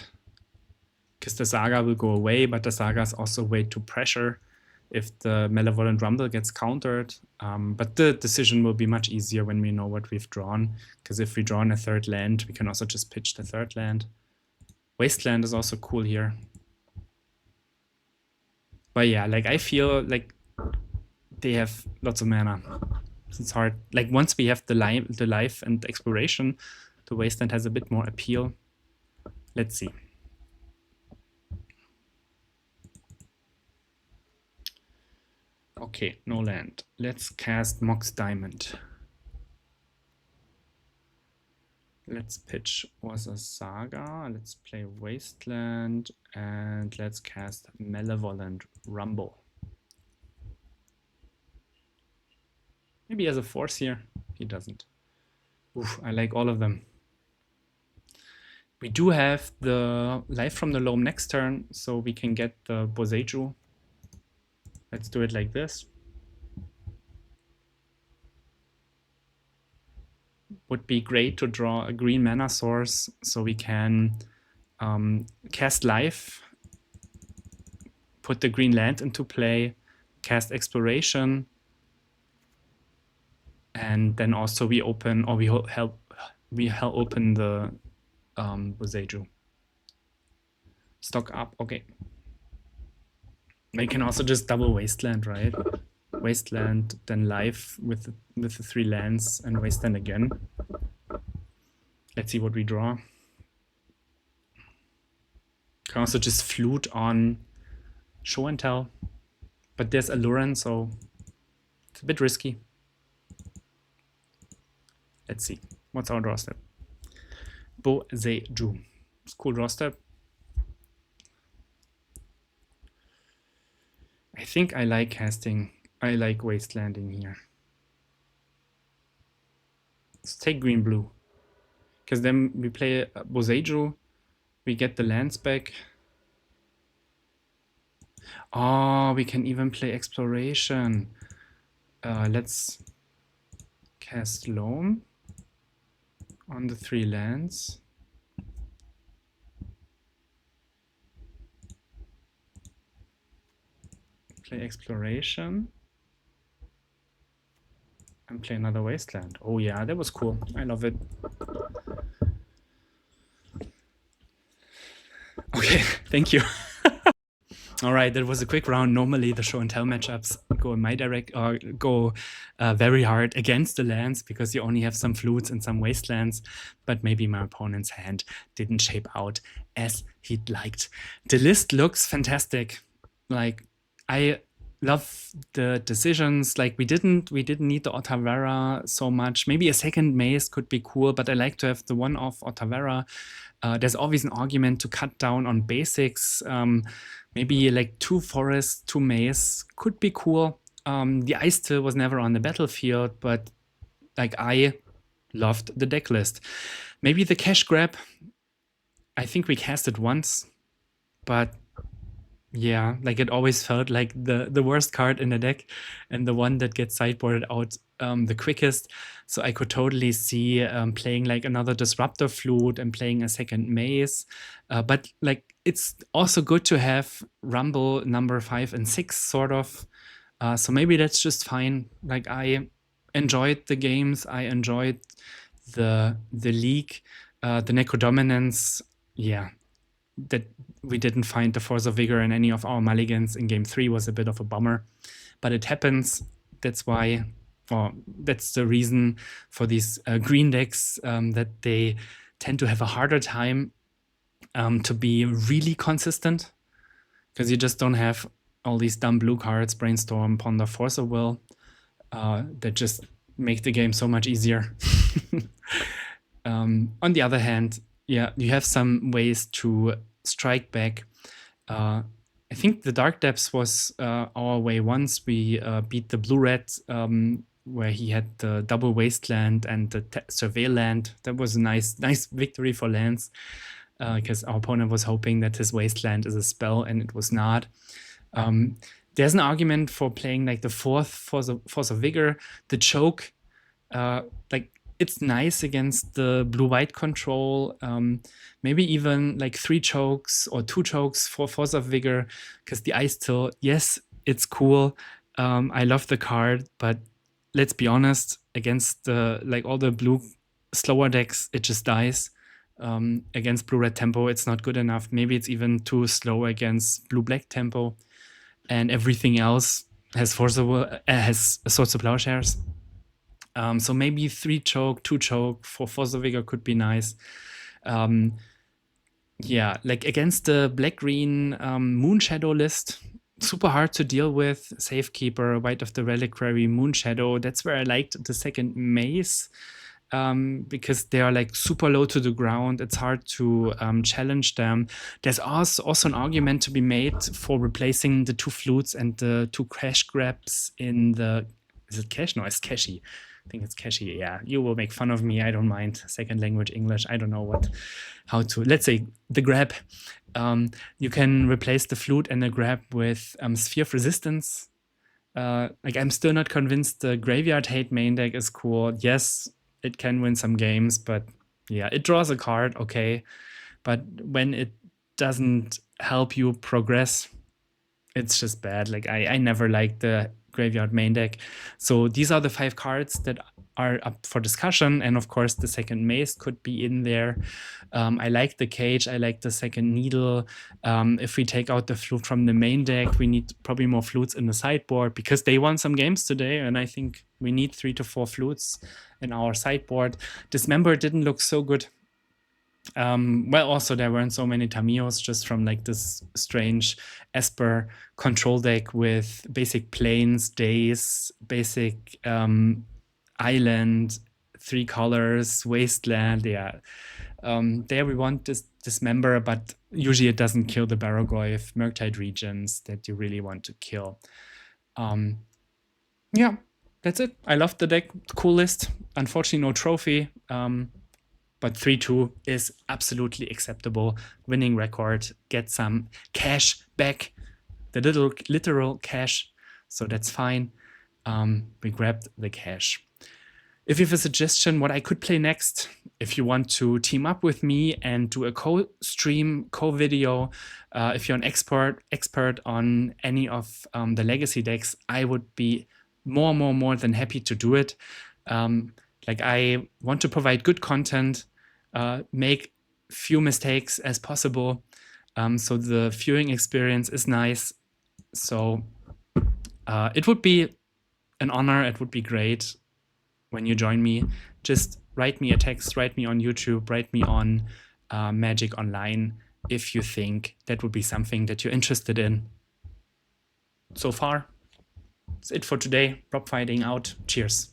because the Saga will go away, but the Saga is also a way to pressure if the Malevolent Rumble gets countered. But the decision will be much easier when we know what we've drawn, because if we draw in a 3rd land, we can also just pitch the 3rd land. Wasteland is also cool here. But yeah, like I feel like they have lots of mana. It's hard. Like once we have the life and exploration, the Wasteland has a bit more appeal. Let's see. Okay, no land. Let's cast Mox Diamond. Let's pitch was a Saga. Let's play Wasteland and let's cast Malevolent Rumble. Maybe he has a force here. He doesn't. Oof, I like all of them. We do have the Life from the Loam next turn, so we can get the Boseiju. Let's do it like this. Would be great to draw a green mana source so we can cast Life, put the green land into play, cast Exploration, and then also we open, or we help open the Boseiju. Stock up, okay. We can also just double Wasteland, right? Wasteland, then Life with the 3 lands, and Wasteland again. Let's see what we draw. Can also just Flute on Show and Tell, but there's Alluran, so it's a bit risky. Let's see. What's our draw step? Boseiju. It's cool draw step. I think I like casting. I like Wastelanding here. Let's take green blue. because then we play Boseiju, we get the lands back. Oh, we can even play Exploration. Let's cast Loam on the 3 lands. Play Exploration. And play another Wasteland. Oh yeah, that was cool. I love it. Okay, thank you. All right, that was a quick round. Normally, the show and tell matchups go in my direct or go very hard against the lands because you only have some flutes and some wastelands. But maybe my opponent's hand didn't shape out as he'd liked. The list looks fantastic. Like I love the decisions. Like we didn't need the Otavera so much. Maybe a second maze could be cool, but I like to have the one-off Otavera. There's always an argument to cut down on basics. Maybe like 2 forests, 2 maze could be cool. The ice till was never on the battlefield, but like I loved the deck list. Maybe the cash grab. I think we cast it once, but yeah, like it always felt like the worst card in the deck and the one that gets sideboarded out the quickest. So I could totally see playing like another Disruptor Flute and playing a second Maze. But like it's also good to have Rumble number 5 and 6 sort of. So maybe that's just fine. Like I enjoyed the games. I enjoyed the league, the Necro Dominance. Yeah, that we didn't find the Force of Vigor in any of our mulligans in game 3 was a bit of a bummer, but it happens. That's why, or that's the reason for these green decks that they tend to have a harder time to be really consistent because you just don't have all these dumb blue cards, Brainstorm, Ponder, Force of Will, that just make the game so much easier. On the other hand, yeah, you have some ways to strike back. I think the Dark Depths was our way once. We beat the Blue-Red, where he had the double Wasteland and the Survey Land. That was a nice victory for lands, because our opponent was hoping that his Wasteland is a spell, and it was not. There's an argument for playing like the 4th Force of Vigor, the Choke. Like it's nice against the blue-white control. Maybe even like 3 chokes or 2 chokes for Force of Vigor, because the Ice Till, yes, it's cool. I love the card, but let's be honest, against the like all the blue slower decks, it just dies. Against blue-red tempo, it's not good enough. Maybe it's even too slow against blue-black tempo, and everything else has has Swords to Plowshares. So maybe 3 choke, 2 choke for Force of Vigor could be nice. Yeah, like against the black-green Moon Shadow list, super hard to deal with. Safekeeper, White of the Reliquary, Moon Shadow. That's where I liked the second Maze, because they are like super low to the ground. It's hard to challenge them. There's also an argument to be made for replacing the 2 flutes and the 2 crash grabs in the... Is it Cash? No, it's Cashy. I think it's Cashy. Yeah, you will make fun of me. I don't mind. Second language English. I don't know how to. Let's say the grab. You can replace the flute and the grab with Sphere of Resistance. Like I'm still not convinced the Graveyard Hate main deck is cool. Yes, it can win some games, but yeah, it draws a card. Okay, but when it doesn't help you progress, it's just bad. Like I never liked the Graveyard main deck. So these are the 5 cards that are up for discussion, and of course the second Maze could be in there. I like the Cage, I like the second Needle. If we take out the flute from the main deck, we need probably more flutes in the sideboard because they won some games today, and I think we need 3 to 4 flutes in our sideboard. Dismember didn't look so good. Well, also there weren't so many Tamios, just from like this strange Esper control deck with basic plains, days, basic island, 3 colors, wasteland. Yeah, there we want this Dismember, but usually it doesn't kill the Barrogoyf, Murktide regions that you really want to kill. Yeah, that's it. I love the deck. Cool list. Unfortunately, no trophy. but 3-2 is absolutely acceptable. Winning record, get some cash back, the literal cash, so that's fine. We grabbed the cash. If you have a suggestion what I could play next, if you want to team up with me and do a co-stream, co-video, if you're an expert on any of the legacy decks, I would be more than happy to do it. Like, I want to provide good content, make few mistakes as possible, so the viewing experience is nice. So it would be an honor. It would be great when you join me. Just write me a text, write me on YouTube, write me on Magic Online if you think that would be something that you're interested in. So far, that's it for today. Prop fighting out. Cheers.